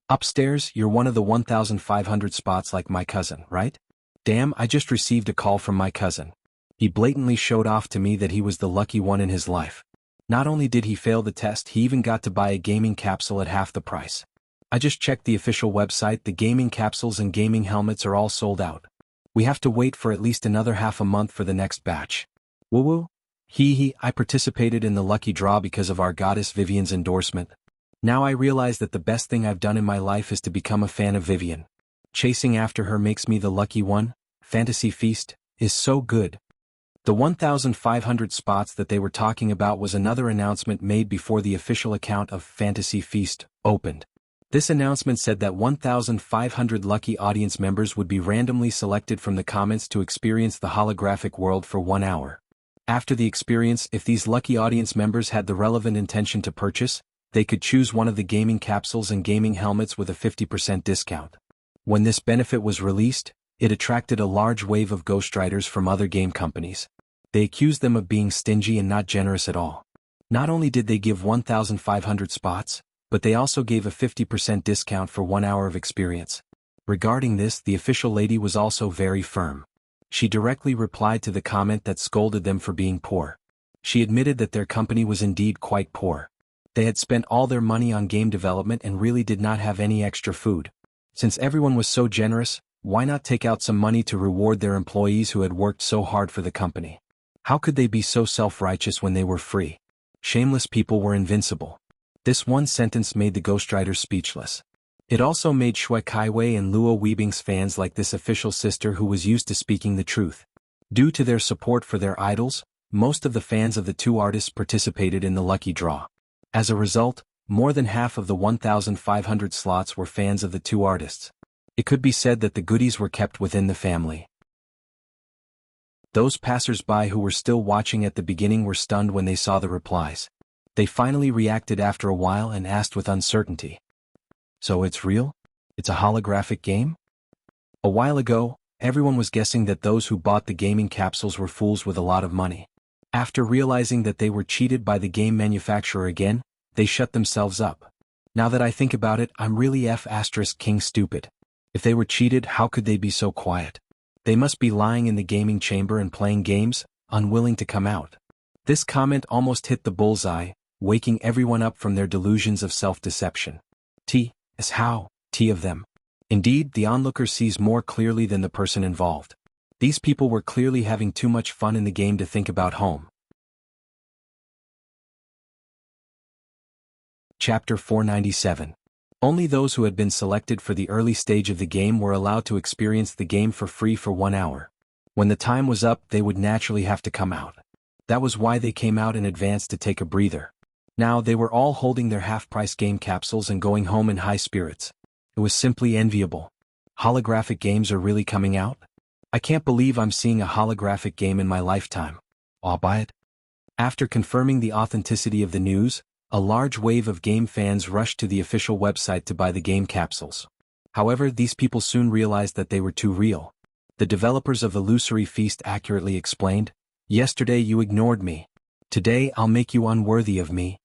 Upstairs, you're one of the 1,500 spots like my cousin, right? Damn, I just received a call from my cousin. He blatantly showed off to me that he was the lucky one in his life. Not only did he fail the test, he even got to buy a gaming capsule at half the price. I just checked the official website, the gaming capsules and gaming helmets are all sold out. We have to wait for at least another half a month for the next batch. Woo-woo? Hee, I participated in the lucky draw because of our goddess Vivian's endorsement. Now I realize that the best thing I've done in my life is to become a fan of Vivian. Chasing after her makes me the lucky one. Fantasy Feast is so good. The 1,500 spots that they were talking about was another announcement made before the official account of Fantasy Feast opened. This announcement said that 1,500 lucky audience members would be randomly selected from the comments to experience the holographic world for 1 hour. After the experience, if these lucky audience members had the relevant intention to purchase, they could choose one of the gaming capsules and gaming helmets with a 50% discount. When this benefit was released, it attracted a large wave of ghostwriters from other game companies. They accused them of being stingy and not generous at all. Not only did they give 1,500 spots, but they also gave a 50% discount for 1 hour of experience. Regarding this, the official lady was also very firm. She directly replied to the comment that scolded them for being poor. She admitted that their company was indeed quite poor. They had spent all their money on game development and really did not have any extra food. Since everyone was so generous, why not take out some money to reward their employees who had worked so hard for the company? How could they be so self-righteous when they were free? Shameless people were invincible. This one sentence made the ghostwriters speechless. It also made Xueqi and Luo Weibing's fans like this official sister who was used to speaking the truth. Due to their support for their idols, most of the fans of the two artists participated in the lucky draw. As a result, more than half of the 1,500 slots were fans of the two artists. It could be said that the goodies were kept within the family. Those passers-by who were still watching at the beginning were stunned when they saw the replies. They finally reacted after a while and asked with uncertainty. So it's real? It's a holographic game? A while ago, everyone was guessing that those who bought the gaming capsules were fools with a lot of money. After realizing that they were cheated by the game manufacturer again, they shut themselves up. Now that I think about it, I'm really King stupid. If they were cheated, how could they be so quiet? They must be lying in the gaming chamber and playing games, unwilling to come out. This comment almost hit the bullseye, waking everyone up from their delusions of self-deception. Is how, of them. Indeed, the onlooker sees more clearly than the person involved. These people were clearly having too much fun in the game to think about home. Chapter 497. Only those who had been selected for the early stage of the game were allowed to experience the game for free for 1 hour. When the time was up, they would naturally have to come out. That was why they came out in advance to take a breather. Now they were all holding their half-price game capsules and going home in high spirits. It was simply enviable. Holographic games are really coming out? I can't believe I'm seeing a holographic game in my lifetime. I'll buy it. After confirming the authenticity of the news, a large wave of game fans rushed to the official website to buy the game capsules. However, these people soon realized that they were too real. The developers of Illusory Feast accurately explained, "Yesterday you ignored me. Today I'll make you unworthy of me."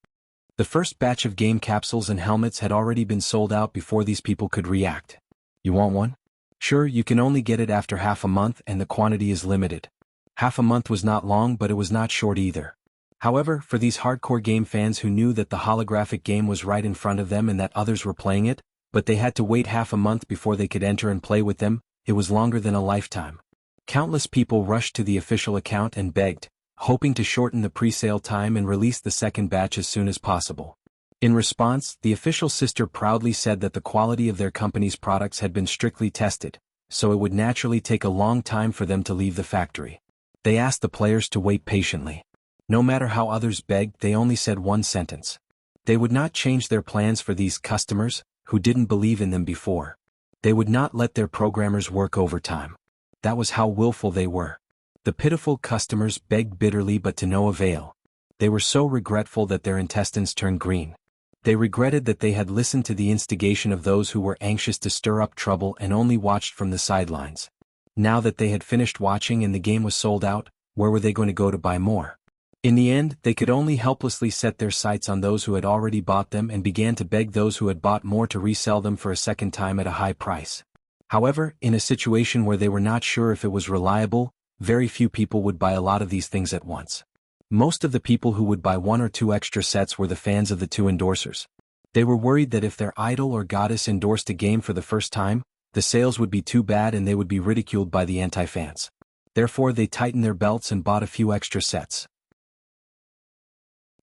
The first batch of game capsules and helmets had already been sold out before these people could react. You want one? Sure, you can only get it after half a month and the quantity is limited. Half a month was not long, but it was not short either. However, for these hardcore game fans who knew that the holographic game was right in front of them and that others were playing it, but they had to wait half a month before they could enter and play with them, it was longer than a lifetime. Countless people rushed to the official account and begged, hoping to shorten the pre-sale time and release the second batch as soon as possible. In response, the official sister proudly said that the quality of their company's products had been strictly tested, so it would naturally take a long time for them to leave the factory. They asked the players to wait patiently. No matter how others begged, they only said one sentence. They would not change their plans for these customers, who didn't believe in them before. They would not let their programmers work overtime. That was how willful they were. The pitiful customers begged bitterly but to no avail. They were so regretful that their intestines turned green. They regretted that they had listened to the instigation of those who were anxious to stir up trouble and only watched from the sidelines. Now that they had finished watching and the game was sold out, where were they going to go to buy more? In the end, they could only helplessly set their sights on those who had already bought them and began to beg those who had bought more to resell them for a second time at a high price. However, in a situation where they were not sure if it was reliable, very few people would buy a lot of these things at once. Most of the people who would buy 1 or 2 extra sets were the fans of the 2 endorsers. They were worried that if their idol or goddess endorsed a game for the first time, the sales would be too bad and they would be ridiculed by the anti-fans. Therefore, they tightened their belts and bought a few extra sets.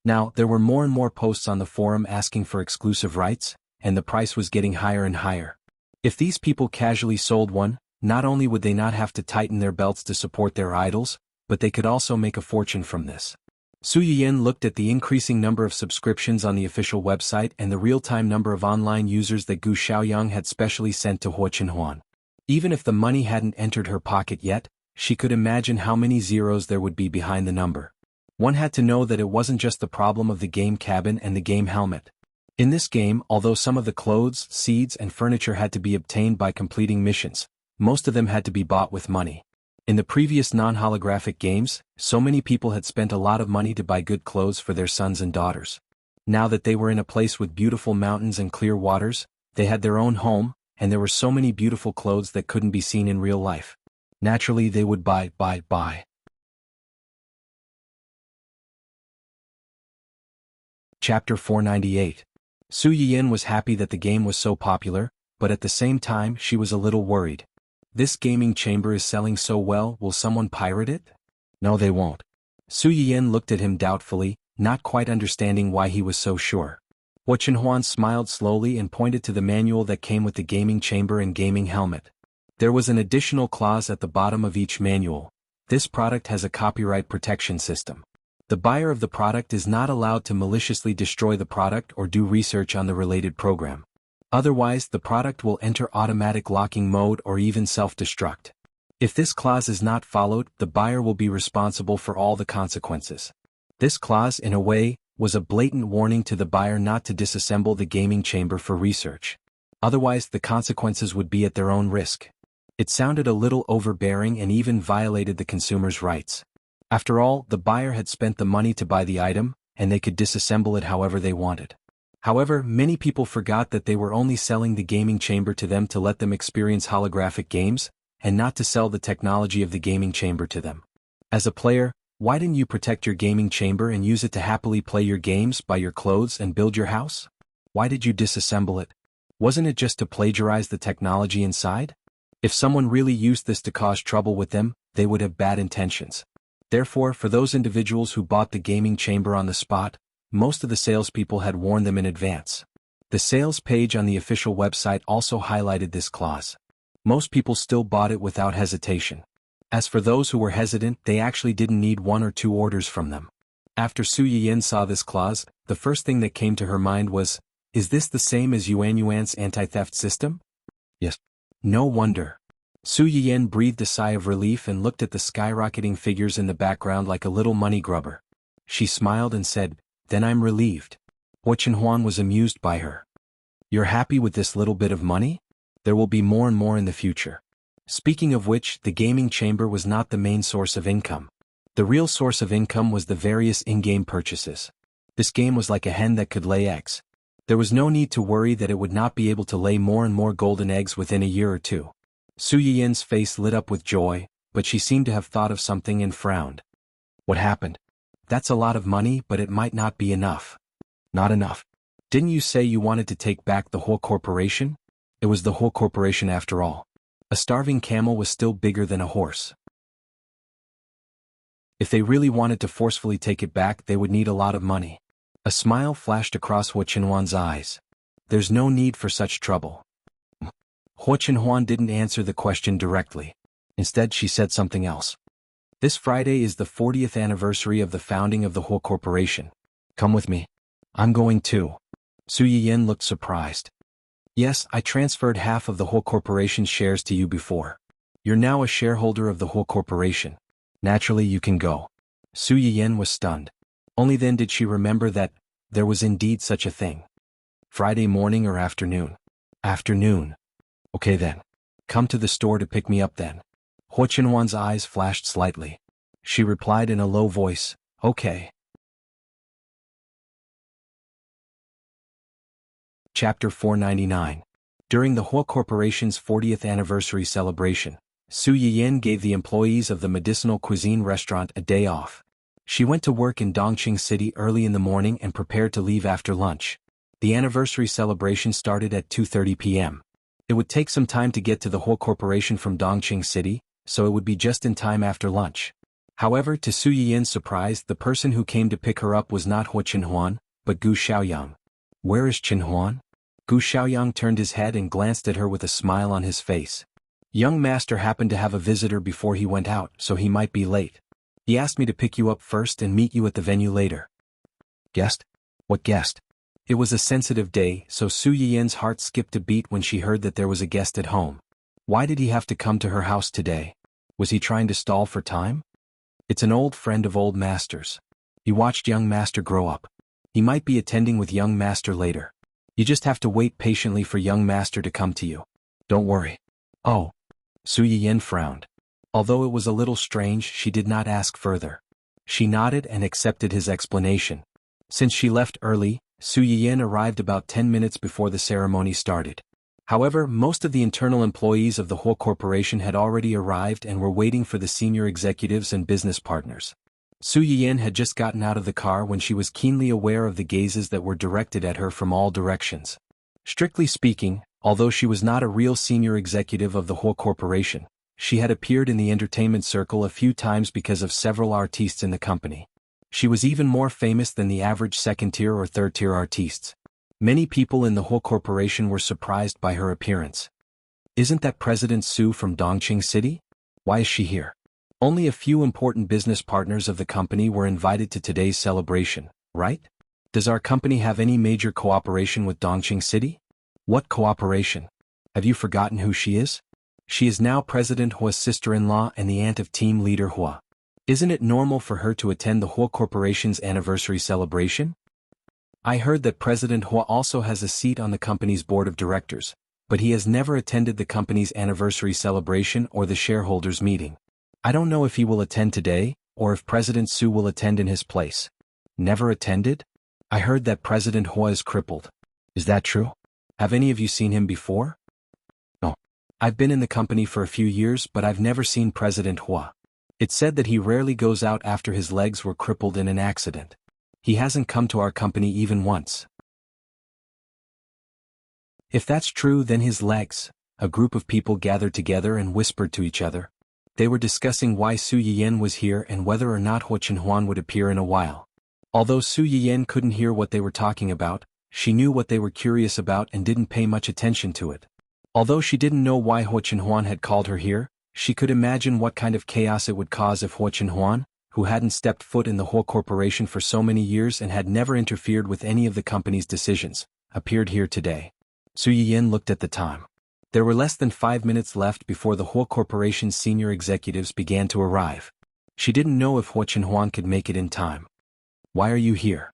Now, there were more and more posts on the forum asking for exclusive rights, and the price was getting higher and higher. If these people casually sold one, not only would they not have to tighten their belts to support their idols, but they could also make a fortune from this. Xueqi looked at the increasing number of subscriptions on the official website and the real-time number of online users that Gu Xiaoyang had specially sent to Huo. Even if the money hadn't entered her pocket yet, she could imagine how many zeros there would be behind the number. One had to know that it wasn't just the problem of the game cabin and the game helmet. In this game, although some of the clothes, seeds and furniture had to be obtained by completing missions, most of them had to be bought with money. In the previous non-holographic games, so many people had spent a lot of money to buy good clothes for their sons and daughters. Now that they were in a place with beautiful mountains and clear waters, they had their own home, and there were so many beautiful clothes that couldn't be seen in real life. Naturally, they would buy. Chapter 498. Xueqi was happy that the game was so popular, but at the same time she was a little worried. This gaming chamber is selling so well, will someone pirate it? No, they won't. Xueqi looked at him doubtfully, not quite understanding why he was so sure. Huo smiled slowly and pointed to the manual that came with the gaming chamber and gaming helmet. There was an additional clause at the bottom of each manual. This product has a copyright protection system. The buyer of the product is not allowed to maliciously destroy the product or do research on the related program. Otherwise, the product will enter automatic locking mode or even self-destruct. If this clause is not followed, the buyer will be responsible for all the consequences. This clause, in a way, was a blatant warning to the buyer not to disassemble the gaming chamber for research. Otherwise, the consequences would be at their own risk. It sounded a little overbearing and even violated the consumer's rights. After all, the buyer had spent the money to buy the item, and they could disassemble it however they wanted. However, many people forgot that they were only selling the gaming chamber to them to let them experience holographic games, and not to sell the technology of the gaming chamber to them. As a player, Why didn't you protect your gaming chamber and use it to happily play your games, buy your clothes, and build your house? Why did you disassemble it? Wasn't it just to plagiarize the technology inside? If someone really used this to cause trouble with them, they would have bad intentions. Therefore, for those individuals who bought the gaming chamber on the spot, most of the salespeople had warned them in advance. The sales page on the official website also highlighted this clause. Most people still bought it without hesitation. As for those who were hesitant, they actually didn't need 1 or 2 orders from them. After Su Yiyan saw this clause, the first thing that came to her mind was, is this the same as Yuan's anti-theft system? Yes. No wonder. Su Yiyan breathed a sigh of relief and looked at the skyrocketing figures in the background like a little money grubber. She smiled and said, then I'm relieved. Hua Qinhuan was amused by her. You're happy with this little bit of money? There will be more and more in the future. Speaking of which, the gaming chamber was not the main source of income. The real source of income was the various in-game purchases. This game was like a hen that could lay eggs. There was no need to worry that it would not be able to lay more and more golden eggs within a year or two. Su Yiyan's face lit up with joy, but she seemed to have thought of something and frowned. What happened? That's a lot of money, but it might not be enough. Not enough. Didn't you say you wanted to take back the whole corporation? It was the whole corporation after all. A starving camel was still bigger than a horse. If they really wanted to forcefully take it back, they would need a lot of money. A smile flashed across Hua Qinhuan's eyes. There's no need for such trouble. Hua Qinhuan didn't answer the question directly. Instead, she said something else. This Friday is the 40th anniversary of the founding of the whole corporation. Come with me. I'm going too. Su Yiyan looked surprised. Yes, I transferred half of the whole corporation's shares to you before. You're now a shareholder of the whole corporation. Naturally, you can go. Su Yiyan was stunned. Only then did she remember that there was indeed such a thing. Friday morning or afternoon? Afternoon. Okay then. Come to the store to pick me up then. Hua Qinhuan's eyes flashed slightly. She replied in a low voice, okay. Chapter 499. During the Hua Corporation's 40th anniversary celebration, Su Yiyan gave the employees of the medicinal cuisine restaurant a day off. She went to work in Dongqing City early in the morning and prepared to leave after lunch. The anniversary celebration started at 2:30 p.m. It would take some time to get to the Hua Corporation from Dongqing City, so it would be just in time after lunch. However, to Su Yiyan's surprise, the person who came to pick her up was not Hua Qinhuan, but Gu Xiaoyang. Where is Qinhuan? Gu Xiaoyang turned his head and glanced at her with a smile on his face. Young master happened to have a visitor before he went out, so he might be late. He asked me to pick you up first and meet you at the venue later. Guest? What guest? It was a sensitive day, so Su Yiyan's heart skipped a beat when she heard that there was a guest at home. Why did he have to come to her house today? Was he trying to stall for time? It's an old friend of old master's. He watched young master grow up. He might be attending with young master later. You just have to wait patiently for young master to come to you. Don't worry. Oh. Su Yiyan frowned. Although it was a little strange, she did not ask further. She nodded and accepted his explanation. Since she left early, Su Yiyan arrived about 10 minutes before the ceremony started. However, most of the internal employees of the whole corporation had already arrived and were waiting for the senior executives and business partners. Su Yiyan had just gotten out of the car when she was keenly aware of the gazes that were directed at her from all directions. Strictly speaking, although she was not a real senior executive of the whole corporation, she had appeared in the entertainment circle a few times because of several artistes in the company. She was even more famous than the average second-tier or third-tier artistes. Many people in the whole corporation were surprised by her appearance. Isn't that President Su from Dongqing City? Why is she here? Only a few important business partners of the company were invited to today's celebration, right? Does our company have any major cooperation with Dongqing City? What cooperation? Have you forgotten who she is? She is now President Hua's sister-in-law and the aunt of team leader Hua. Isn't it normal for her to attend the Hua Corporation's anniversary celebration? I heard that President Hua also has a seat on the company's board of directors, but he has never attended the company's anniversary celebration or the shareholders' meeting. I don't know if he will attend today, or if President Su will attend in his place. Never attended? I heard that President Hua is crippled. Is that true? Have any of you seen him before? No. I've been in the company for a few years, but I've never seen President Hua. It said that he rarely goes out after his legs were crippled in an accident. He hasn't come to our company even once. If that's true, then his legs. A group of people gathered together and whispered to each other. They were discussing why Su Yiyan was here and whether or not Hua Chenhuan would appear in a while. Although Su Yiyan couldn't hear what they were talking about, she knew what they were curious about and didn't pay much attention to it. Although she didn't know why Hua Chenhuan had called her here, she could imagine what kind of chaos it would cause if Hua Chenhuan, who hadn't stepped foot in the Hua Corporation for so many years and had never interfered with any of the company's decisions, appeared here today. Su Yiyan looked at the time. There were less than 5 minutes left before the Hua Corporation's senior executives began to arrive. She didn't know if Hua Chenhuan could make it in time. Why are you here?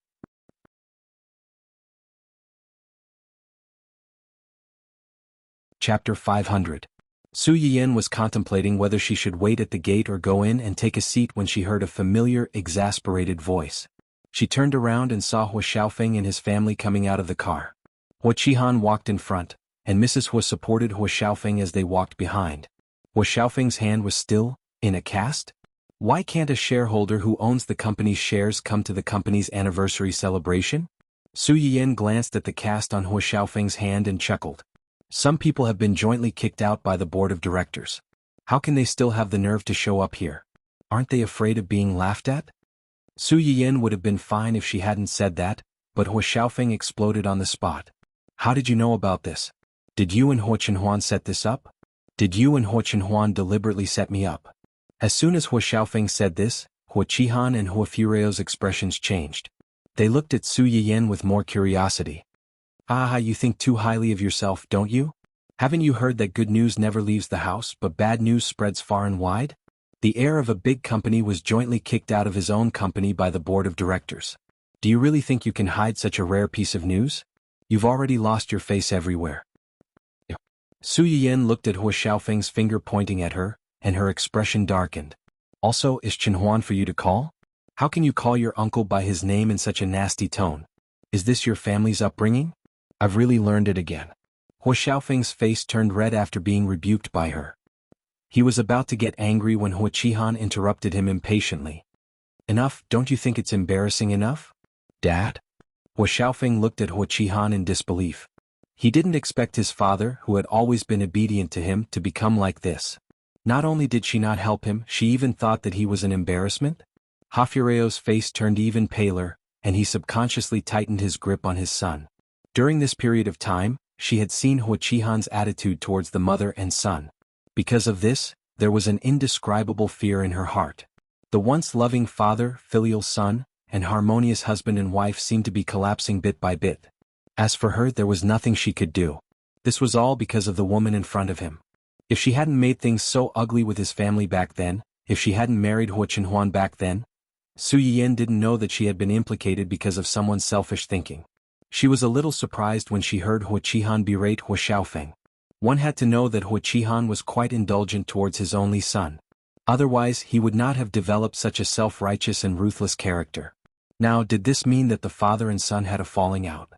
Chapter 500. Su Yiyan was contemplating whether she should wait at the gate or go in and take a seat when she heard a familiar, exasperated voice. She turned around and saw Hua Xiaofeng and his family coming out of the car. Hua Qihan walked in front, and Mrs. Hua supported Hua Xiaofeng as they walked behind. Hua Xiaofeng's hand was still in a cast? Why can't a shareholder who owns the company's shares come to the company's anniversary celebration? Su Yiyan glanced at the cast on Hua Xiaofeng's hand and chuckled. Some people have been jointly kicked out by the board of directors. How can they still have the nerve to show up here? Aren't they afraid of being laughed at? Su Yiyan would have been fine if she hadn't said that, but Hua Xiaofeng exploded on the spot. How did you know about this? Did you and Hua Chenhuan set this up? Did you and Hua Chenhuan deliberately set me up? As soon as Hua Xiaofeng said this, Hua Qihan and Hua Fureo's expressions changed. They looked at Su Yiyan with more curiosity. Ah, you think too highly of yourself, don't you? Haven't you heard that good news never leaves the house but bad news spreads far and wide? The heir of a big company was jointly kicked out of his own company by the board of directors. Do you really think you can hide such a rare piece of news? You've already lost your face everywhere. Su Yiyan looked at Hua Xiaofeng's finger pointing at her, and her expression darkened. Also, is Chenhuan for you to call? How can you call your uncle by his name in such a nasty tone? Is this your family's upbringing? I've really learned it again. Hua Xiaofeng's face turned red after being rebuked by her. He was about to get angry when Hua Qihan interrupted him impatiently. Enough, don't you think it's embarrassing enough? Dad? Hua Xiaofeng looked at Hua Qihan in disbelief. He didn't expect his father, who had always been obedient to him, to become like this. Not only did she not help him, she even thought that he was an embarrassment. Hafureo's face turned even paler, and he subconsciously tightened his grip on his son. During this period of time, she had seen Hua Qihan's attitude towards the mother and son. Because of this, there was an indescribable fear in her heart. The once loving father, filial son, and harmonious husband and wife seemed to be collapsing bit by bit. As for her, there was nothing she could do. This was all because of the woman in front of him. If she hadn't made things so ugly with his family back then, if she hadn't married Hua Chenhuan back then, Su Yiyan didn't know that she had been implicated because of someone's selfish thinking. She was a little surprised when she heard Hua Qihan berate Hua Xiaofeng. One had to know that Hua Qihan was quite indulgent towards his only son. Otherwise, he would not have developed such a self-righteous and ruthless character. Now, did this mean that the father and son had a falling out?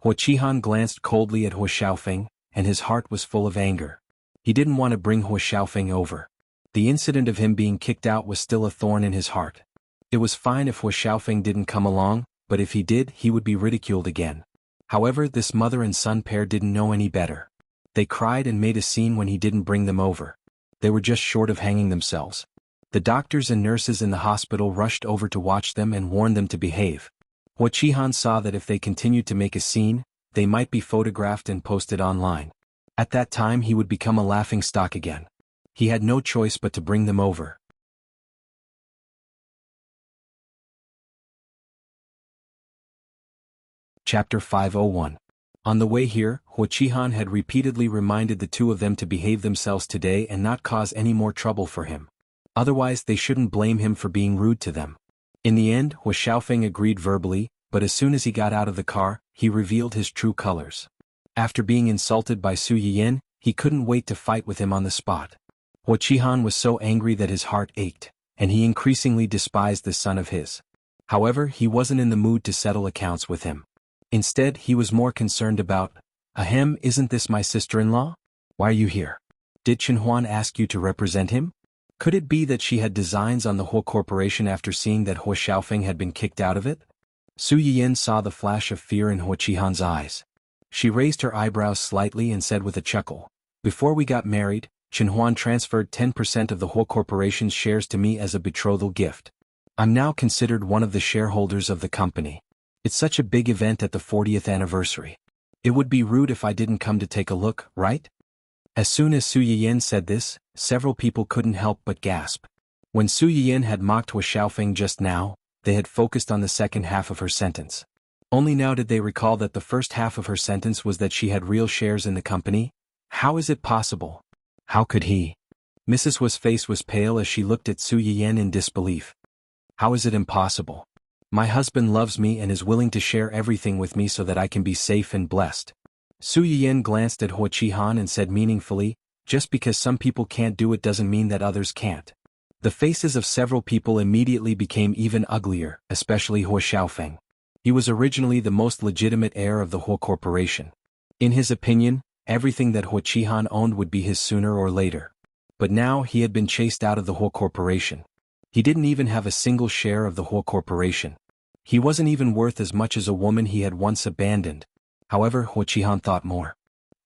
Hua Qihan glanced coldly at Hua Xiaofeng, and his heart was full of anger. He didn't want to bring Hua Xiaofeng over. The incident of him being kicked out was still a thorn in his heart. It was fine if Hua Xiaofeng didn't come along, but if he did, he would be ridiculed again. However, this mother and son pair didn't know any better. They cried and made a scene when he didn't bring them over. They were just short of hanging themselves. The doctors and nurses in the hospital rushed over to watch them and warn them to behave. Hua Qihan saw that if they continued to make a scene, they might be photographed and posted online. At that time he would become a laughingstock again. He had no choice but to bring them over. Chapter 501. On the way here, Hua Qihan had repeatedly reminded the two of them to behave themselves today and not cause any more trouble for him. Otherwise they shouldn't blame him for being rude to them. In the end, Hua Xiaofeng agreed verbally, but as soon as he got out of the car, he revealed his true colors. After being insulted by Su Yiyan, he couldn't wait to fight with him on the spot. Hua Qihan was so angry that his heart ached, and he increasingly despised this son of his. However, he wasn't in the mood to settle accounts with him. Instead, he was more concerned about, "Ahem, isn't this my sister-in-law? Why are you here? Did Chen Huan ask you to represent him? Could it be that she had designs on the whole corporation after seeing that Hua Xiaofeng had been kicked out of it? Su Yiyan saw the flash of fear in Hua Qihan's eyes. She raised her eyebrows slightly and said with a chuckle, "Before we got married, Chen Huan transferred 10% of the whole corporation's shares to me as a betrothal gift. I'm now considered one of the shareholders of the company. It's such a big event at the 40th anniversary. It would be rude if I didn't come to take a look, right?" As soon as Su Yiyan said this, several people couldn't help but gasp. When Su Yiyan had mocked Hua Xiaofeng just now, they had focused on the second half of her sentence. Only now did they recall that the first half of her sentence was that she had real shares in the company. How is it possible? How could he? Mrs. Hua's face was pale as she looked at Su Yiyan in disbelief. How is it impossible? My husband loves me and is willing to share everything with me so that I can be safe and blessed. Su Yiyan glanced at Hua Qihan and said meaningfully, "Just because some people can't do it doesn't mean that others can't." The faces of several people immediately became even uglier, especially Hua Xiaofeng. He was originally the most legitimate heir of the whole corporation. In his opinion, everything that Hua Qihan owned would be his sooner or later. But now he had been chased out of the whole corporation. He didn't even have a single share of the whole corporation. He wasn't even worth as much as a woman he had once abandoned. However, Hua Qihan thought more.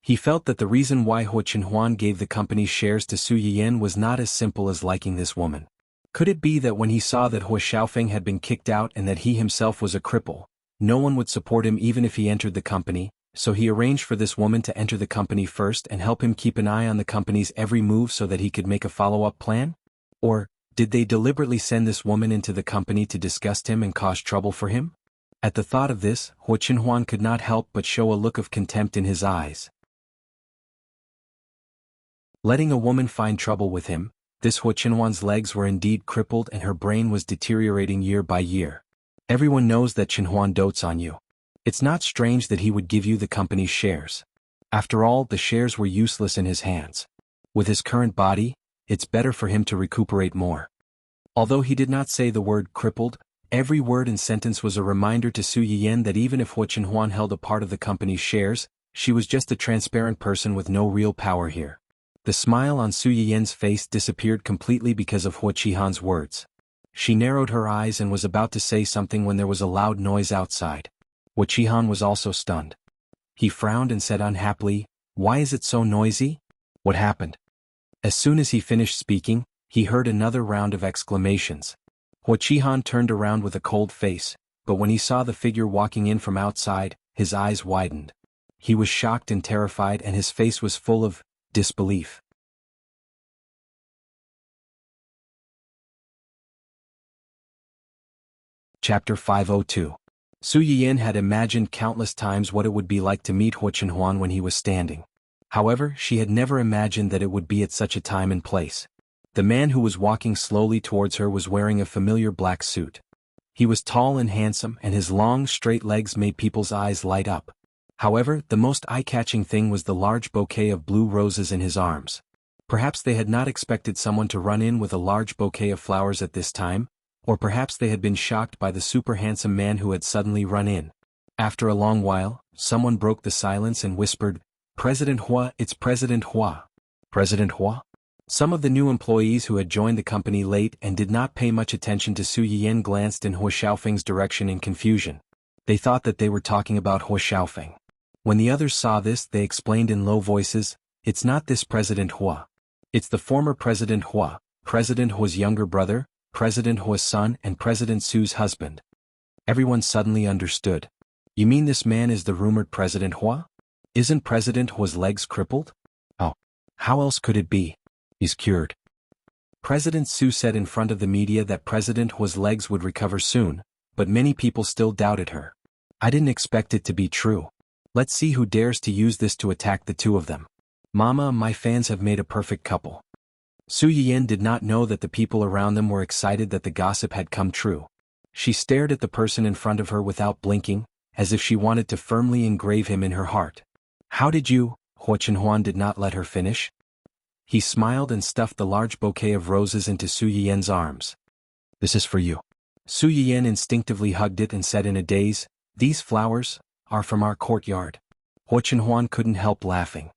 He felt that the reason why Hua Chenhuan gave the company's shares to Su Yiyan was not as simple as liking this woman. Could it be that when he saw that Hua Xiaofeng had been kicked out and that he himself was a cripple, no one would support him even if he entered the company, so he arranged for this woman to enter the company first and help him keep an eye on the company's every move so that he could make a follow-up plan? Or, did they deliberately send this woman into the company to disgust him and cause trouble for him? At the thought of this, Hua Chenhuan could not help but show a look of contempt in his eyes. Letting a woman find trouble with him, this Hua Chenhuan's legs were indeed crippled and her brain was deteriorating year by year. Everyone knows that Chenhuan dotes on you. It's not strange that he would give you the company's shares. After all, the shares were useless in his hands. With his current body, it's better for him to recuperate more. Although he did not say the word crippled, every word and sentence was a reminder to Su Yiyan that even if Hua Chenhuan held a part of the company's shares, she was just a transparent person with no real power here. The smile on Su Yiyan's face disappeared completely because of Hua Qihan's words. She narrowed her eyes and was about to say something when there was a loud noise outside. Hua Qihan was also stunned. He frowned and said unhappily, "Why is it so noisy? What happened?" As soon as he finished speaking, he heard another round of exclamations. Hua Qihan turned around with a cold face, but when he saw the figure walking in from outside, his eyes widened. He was shocked and terrified and his face was full of disbelief. Chapter 502. Su Yiyan had imagined countless times what it would be like to meet Hua Chenhuan when he was standing. However, she had never imagined that it would be at such a time and place. The man who was walking slowly towards her was wearing a familiar black suit. He was tall and handsome and his long, straight legs made people's eyes light up. However, the most eye-catching thing was the large bouquet of blue roses in his arms. Perhaps they had not expected someone to run in with a large bouquet of flowers at this time, or perhaps they had been shocked by the super handsome man who had suddenly run in. After a long while, someone broke the silence and whispered, "President Hua, it's President Hua." President Hua? Some of the new employees who had joined the company late and did not pay much attention to Su Yiyan glanced in Hua Xiaofeng's direction in confusion. They thought that they were talking about Hua Xiaofeng. When the others saw this, they explained in low voices, "It's not this President Hua. It's the former President Hua, President Hua's younger brother, President Hua's son and President Su's husband." Everyone suddenly understood. "You mean this man is the rumored President Hua? Isn't President Hua's legs crippled? Oh, how else could it be? He's cured." President Su said in front of the media that President Hua's legs would recover soon, but many people still doubted her. "I didn't expect it to be true. Let's see who dares to use this to attack the two of them. Mama, my fans have made a perfect couple." Su Yiyan did not know that the people around them were excited that the gossip had come true. She stared at the person in front of her without blinking, as if she wanted to firmly engrave him in her heart. "How did you?" Hua Chenhuan did not let her finish. He smiled and stuffed the large bouquet of roses into Su Yiyan's arms. "This is for you." Su Yiyan instinctively hugged it and said in a daze, "These flowers are from our courtyard." Hua Chenhuan couldn't help laughing.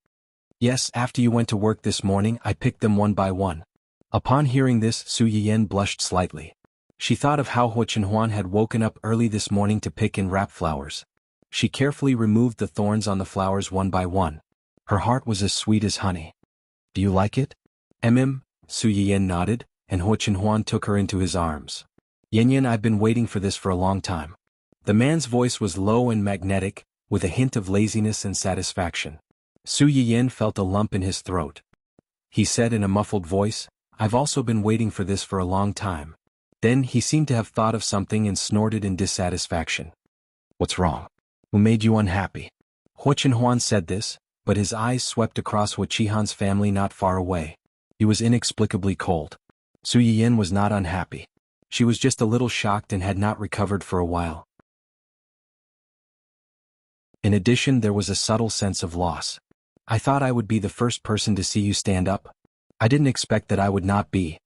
Yes, after you went to work this morning I picked them one by one. Upon hearing this, Su Yiyan blushed slightly. She thought of how Hua Chenhuan had woken up early this morning to pick and wrap flowers. She carefully removed the thorns on the flowers one by one. Her heart was as sweet as honey. Do you like it? Su Yiyan nodded, and Hua Chenhuan took her into his arms. Yan, I've been waiting for this for a long time. The man's voice was low and magnetic, with a hint of laziness and satisfaction. Su Yiyan felt a lump in his throat. He said in a muffled voice, I've also been waiting for this for a long time. Then he seemed to have thought of something and snorted in dissatisfaction. What's wrong? Who made you unhappy? Hua Chenhuan said this, but his eyes swept across Hua Qihan's family not far away. He was inexplicably cold. Su Yiyan was not unhappy. She was just a little shocked and had not recovered for a while. In addition, there was a subtle sense of loss. I thought I would be the first person to see you stand up. I didn't expect that I would not be.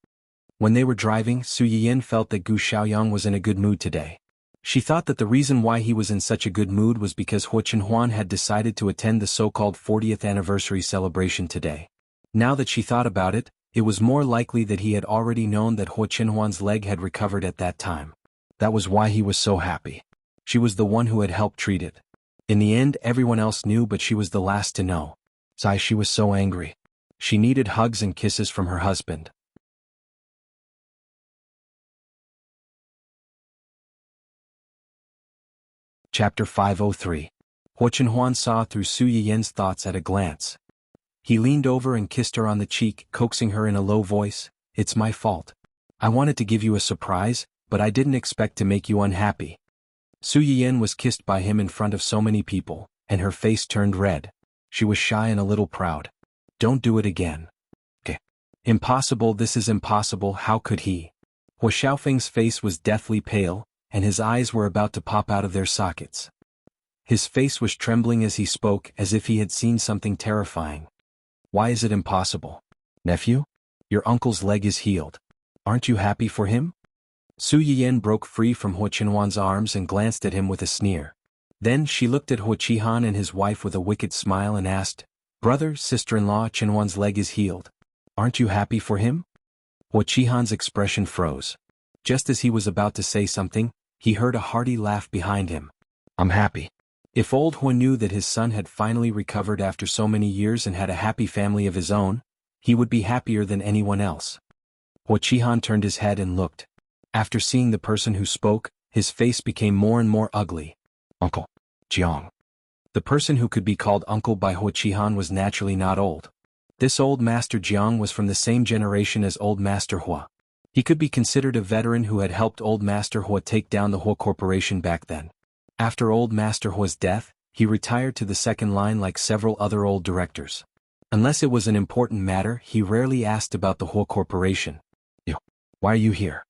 When they were driving, Su Yiyan felt that Gu Xiaoyang was in a good mood today. She thought that the reason why he was in such a good mood was because Hua Chenhuan had decided to attend the so-called 40th anniversary celebration today. Now that she thought about it, it was more likely that he had already known that Hua Chenhuan's leg had recovered at that time. That was why he was so happy. She was the one who had helped treat it. In the end, everyone else knew, but she was the last to know. She was so angry. She needed hugs and kisses from her husband. Chapter 503. Hua Chenhuan saw through Su Yiyan's thoughts at a glance. He leaned over and kissed her on the cheek, coaxing her in a low voice, It's my fault. I wanted to give you a surprise, but I didn't expect to make you unhappy. Su Yiyan was kissed by him in front of so many people, and her face turned red. She was shy and a little proud. Don't do it again. Okay. Impossible, this is impossible, how could he? Hua Xiaofeng's face was deathly pale, and his eyes were about to pop out of their sockets. His face was trembling as he spoke, as if he had seen something terrifying. Why is it impossible? Nephew? Your uncle's leg is healed. Aren't you happy for him? Su Yiyan broke free from Hua Chenhuan's arms and glanced at him with a sneer. Then she looked at Hua Qihan and his wife with a wicked smile and asked, Brother, sister-in-law, Chenhuan's leg is healed. Aren't you happy for him? Hua Qihan's expression froze. Just as he was about to say something, he heard a hearty laugh behind him. I'm happy. If old Hua knew that his son had finally recovered after so many years and had a happy family of his own, he would be happier than anyone else. Hua Qihan turned his head and looked. After seeing the person who spoke, his face became more and more ugly. Uncle Jiang. The person who could be called uncle by Hua Qihan was naturally not old. This old Master Jiang was from the same generation as old Master Hua. He could be considered a veteran who had helped old Master Hua take down the Hua Corporation back then. After old Master Hua's death, he retired to the second line like several other old directors. Unless it was an important matter, he rarely asked about the Hua Corporation. Why are you here?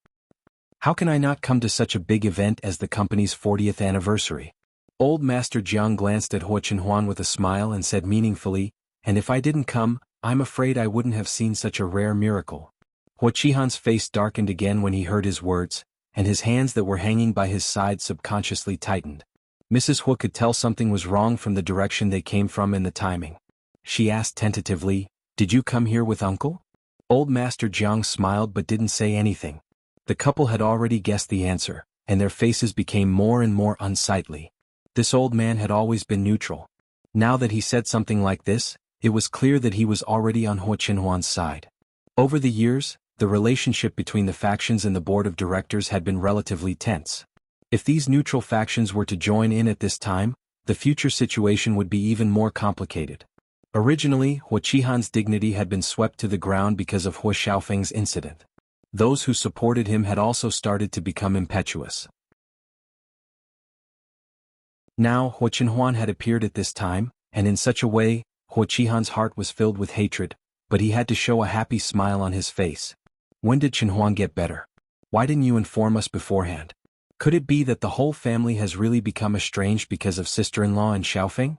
How can I not come to such a big event as the company's 40th anniversary? Old Master Jiang glanced at Hua Chenhuan with a smile and said meaningfully, And if I didn't come, I'm afraid I wouldn't have seen such a rare miracle. Hua Qihan's face darkened again when he heard his words, and his hands that were hanging by his side subconsciously tightened. Mrs. Hua could tell something was wrong from the direction they came from and the timing. She asked tentatively, Did you come here with Uncle? Old Master Jiang smiled but didn't say anything. The couple had already guessed the answer, and their faces became more and more unsightly. This old man had always been neutral. Now that he said something like this, it was clear that he was already on Hua Chenhuan's side. Over the years, the relationship between the factions and the board of directors had been relatively tense. If these neutral factions were to join in at this time, the future situation would be even more complicated. Originally, Hua Qihan's dignity had been swept to the ground because of Hua Xiaofeng's incident. Those who supported him had also started to become impetuous. Now Hua Chenhuan had appeared at this time, and in such a way, Hua Qihan's heart was filled with hatred, but he had to show a happy smile on his face. When did Chenhuan get better? Why didn't you inform us beforehand? Could it be that the whole family has really become estranged because of sister-in-law and Xiaofeng?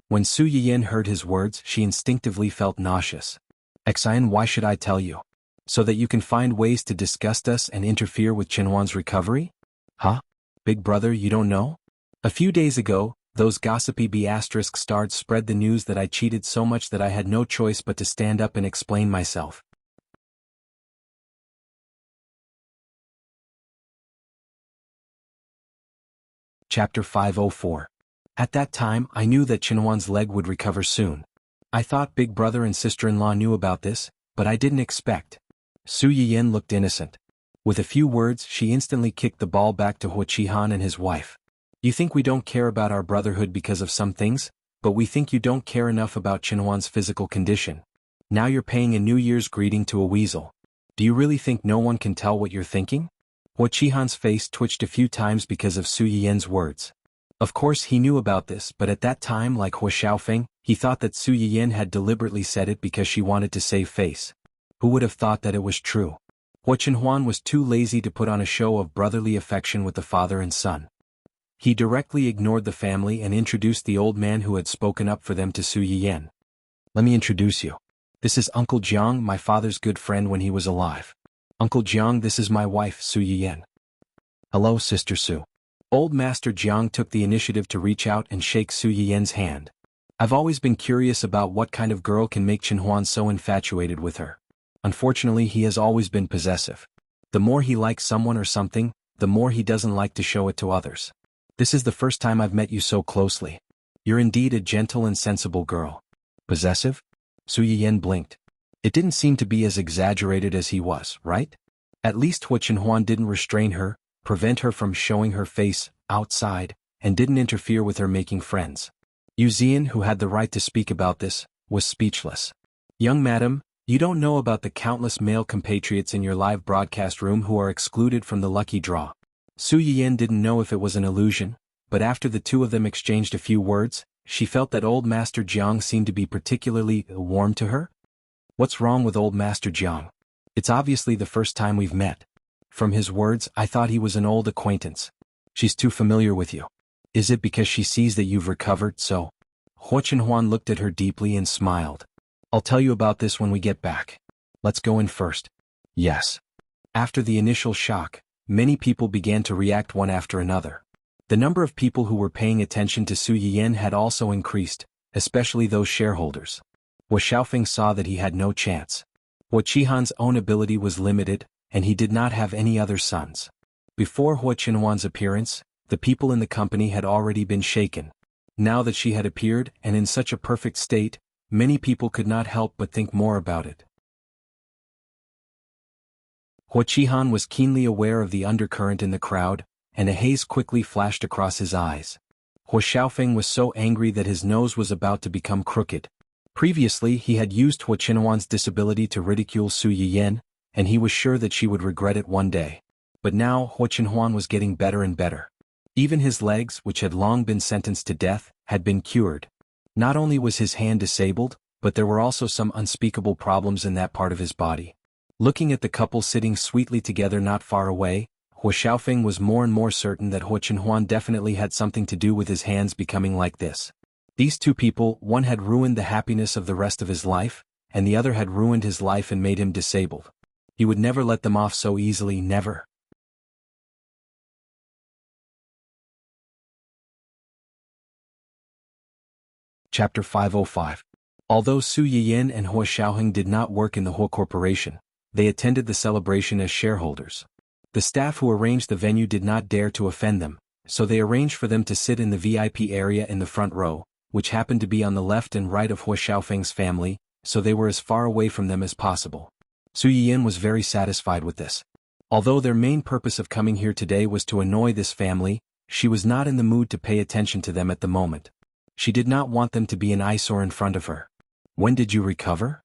When Su Yiyan heard his words, she instinctively felt nauseous. Xian, why should I tell you? So that you can find ways to disgust us and interfere with Chenhuan's recovery? Huh? Big brother, you don't know? A few days ago, Those gossipy B***stards spread the news that I cheated so much that I had no choice but to stand up and explain myself. Chapter 504. At that time I knew that Chenhuan's leg would recover soon. I thought big brother and sister-in-law knew about this, but I didn't expect. Su Yiyan looked innocent. With a few words she instantly kicked the ball back to Xueqi and his wife. You think we don't care about our brotherhood because of some things, but we think you don't care enough about Chenhuan's physical condition. Now you're paying a New Year's greeting to a weasel. Do you really think no one can tell what you're thinking? Xueqi's face twitched a few times because of Su Yiyan's words. Of course he knew about this, but at that time, like Hua Xiaofeng, he thought that Su Yiyan had deliberately said it because she wanted to save face. Who would have thought that it was true? Hua Chenhuan was too lazy to put on a show of brotherly affection with the father and son. He directly ignored the family and introduced the old man who had spoken up for them to Su Yiyan. Let me introduce you. This is Uncle Jiang, my father's good friend when he was alive. Uncle Jiang, this is my wife, Su Yiyan. Hello, Sister Su. Old Master Jiang took the initiative to reach out and shake Su Yiyan's hand. I've always been curious about what kind of girl can make Chenhuan so infatuated with her. Unfortunately, he has always been possessive. The more he likes someone or something, the more he doesn't like to show it to others. This is the first time I've met you so closely. You're indeed a gentle and sensible girl. Possessive? Su Yiyan blinked. It didn't seem to be as exaggerated as he was, right? At least Hua Chenhuan didn't restrain her, prevent her from showing her face outside, and didn't interfere with her making friends. Yu Zian, who had the right to speak about this, was speechless. Young madam, you don't know about the countless male compatriots in your live broadcast room who are excluded from the lucky draw. Su Yiyan didn't know if it was an illusion, but after the two of them exchanged a few words, she felt that old Master Jiang seemed to be particularly warm to her. What's wrong with old Master Jiang? It's obviously the first time we've met. From his words, I thought he was an old acquaintance. She's too familiar with you. Is it because she sees that you've recovered so? Hua Chenhuan looked at her deeply and smiled. I'll tell you about this when we get back. Let's go in first. Yes. After the initial shock, many people began to react one after another. The number of people who were paying attention to Su Yiyan had also increased, especially those shareholders. Hua Xiaofeng saw that he had no chance. Hua Qihan's own ability was limited, and he did not have any other sons. Before Hua Chenhuan's appearance, the people in the company had already been shaken. Now that she had appeared, and in such a perfect state, many people could not help but think more about it. Hua Qihan was keenly aware of the undercurrent in the crowd, and a haze quickly flashed across his eyes. Hua Xiaofeng was so angry that his nose was about to become crooked. Previously he had used Hua Chenhuan's disability to ridicule Su Yiyan, and he was sure that she would regret it one day. But now Hua Chenhuan was getting better and better. Even his legs, which had long been sentenced to death, had been cured. Not only was his hand disabled, but there were also some unspeakable problems in that part of his body. Looking at the couple sitting sweetly together not far away, Hua Xiaofeng was more and more certain that Hua Chenhuan definitely had something to do with his hands becoming like this. These two people, one had ruined the happiness of the rest of his life, and the other had ruined his life and made him disabled. He would never let them off so easily, never. Chapter 505. Although Su Yiyan and Hua Xiaofeng did not work in the Hua Corporation, they attended the celebration as shareholders. The staff who arranged the venue did not dare to offend them, so they arranged for them to sit in the VIP area in the front row, which happened to be on the left and right of Hua Xiaofeng's family, so they were as far away from them as possible. Su Yiyan was very satisfied with this. Although their main purpose of coming here today was to annoy this family, she was not in the mood to pay attention to them at the moment. She did not want them to be an eyesore in front of her. When did you recover?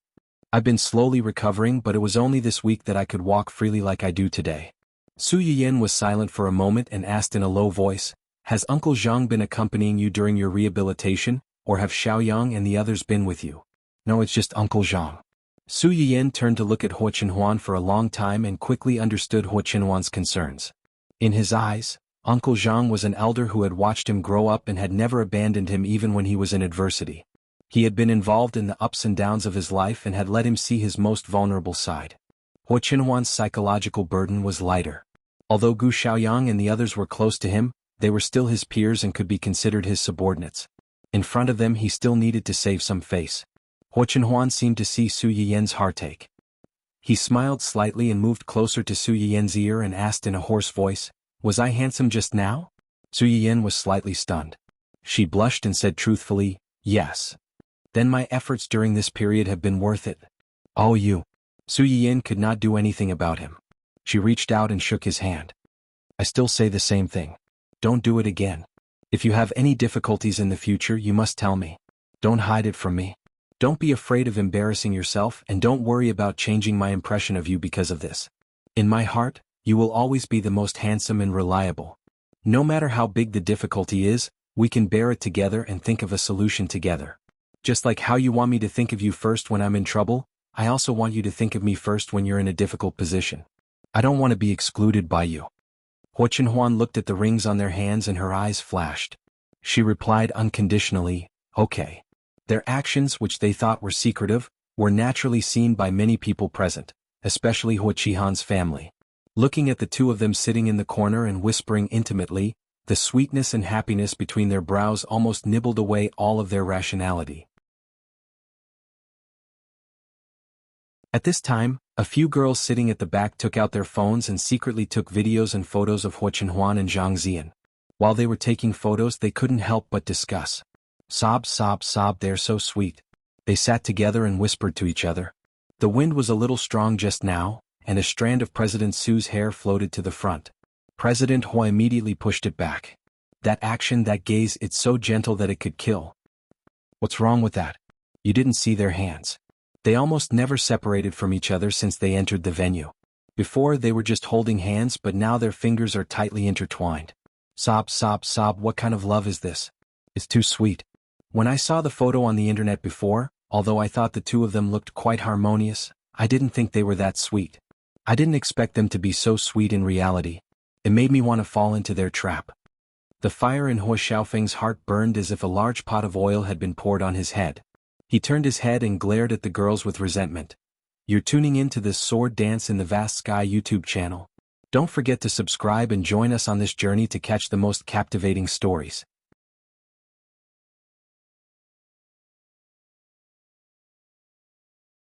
I've been slowly recovering, but it was only this week that I could walk freely like I do today. Su Yiyan was silent for a moment and asked in a low voice, has Uncle Zhang been accompanying you during your rehabilitation, or have Xiaoyang and the others been with you? No, it's just Uncle Zhang. Su Yiyan turned to look at Hua Chenhuan for a long time and quickly understood Hua Chenhuan's concerns. In his eyes, Uncle Zhang was an elder who had watched him grow up and had never abandoned him even when he was in adversity. He had been involved in the ups and downs of his life and had let him see his most vulnerable side. Hua Chenhuan's psychological burden was lighter. Although Gu Xiaoyang and the others were close to him, They were still his peers and could be considered his subordinates. In front of them he still needed to save some face. Huo Chenhuan seemed to see Su Yiyan's heartache. He smiled slightly and moved closer to Su Yiyan's ear and asked in a hoarse voice, "Was I handsome just now?" Su Yiyan was slightly stunned. She blushed and said truthfully, "Yes." "Then my efforts during this period have been worth it." "Oh you." Su Yiyan could not do anything about him. She reached out and shook his hand. "I still say the same thing. Don't do it again. If you have any difficulties in the future you must tell me. Don't hide it from me. Don't be afraid of embarrassing yourself and don't worry about changing my impression of you because of this. In my heart, you will always be the most handsome and reliable. No matter how big the difficulty is, we can bear it together and think of a solution together. Just like how you want me to think of you first when I'm in trouble, I also want you to think of me first when you're in a difficult position. I don't want to be excluded by you." Huo Chenhuan looked at the rings on their hands and her eyes flashed. She replied unconditionally, "Okay." Their actions, which they thought were secretive, were naturally seen by many people present, especially Huo Qihan's family. Looking at the two of them sitting in the corner and whispering intimately, the sweetness and happiness between their brows almost nibbled away all of their rationality. At this time, a few girls sitting at the back took out their phones and secretly took videos and photos of Huo Chenhuan and Zhang Ziyan. While they were taking photos they couldn't help but discuss. "Sob, sob, sob, they're so sweet." They sat together and whispered to each other. The wind was a little strong just now, and a strand of President Su's hair floated to the front. President Huo immediately pushed it back. "That action, that gaze, it's so gentle that it could kill." "What's wrong with that? You didn't see their hands. They almost never separated from each other since they entered the venue. Before they were just holding hands but now their fingers are tightly intertwined. Sob, sob, sob, what kind of love is this? It's too sweet. When I saw the photo on the internet before, although I thought the two of them looked quite harmonious, I didn't think they were that sweet. I didn't expect them to be so sweet in reality. It made me want to fall into their trap." The fire in Huo Xiaofeng's heart burned as if a large pot of oil had been poured on his head. He turned his head and glared at the girls with resentment. "You're tuning in to this sword dance in the vast sky YouTube channel. Don't forget to subscribe and join us on this journey to catch the most captivating stories.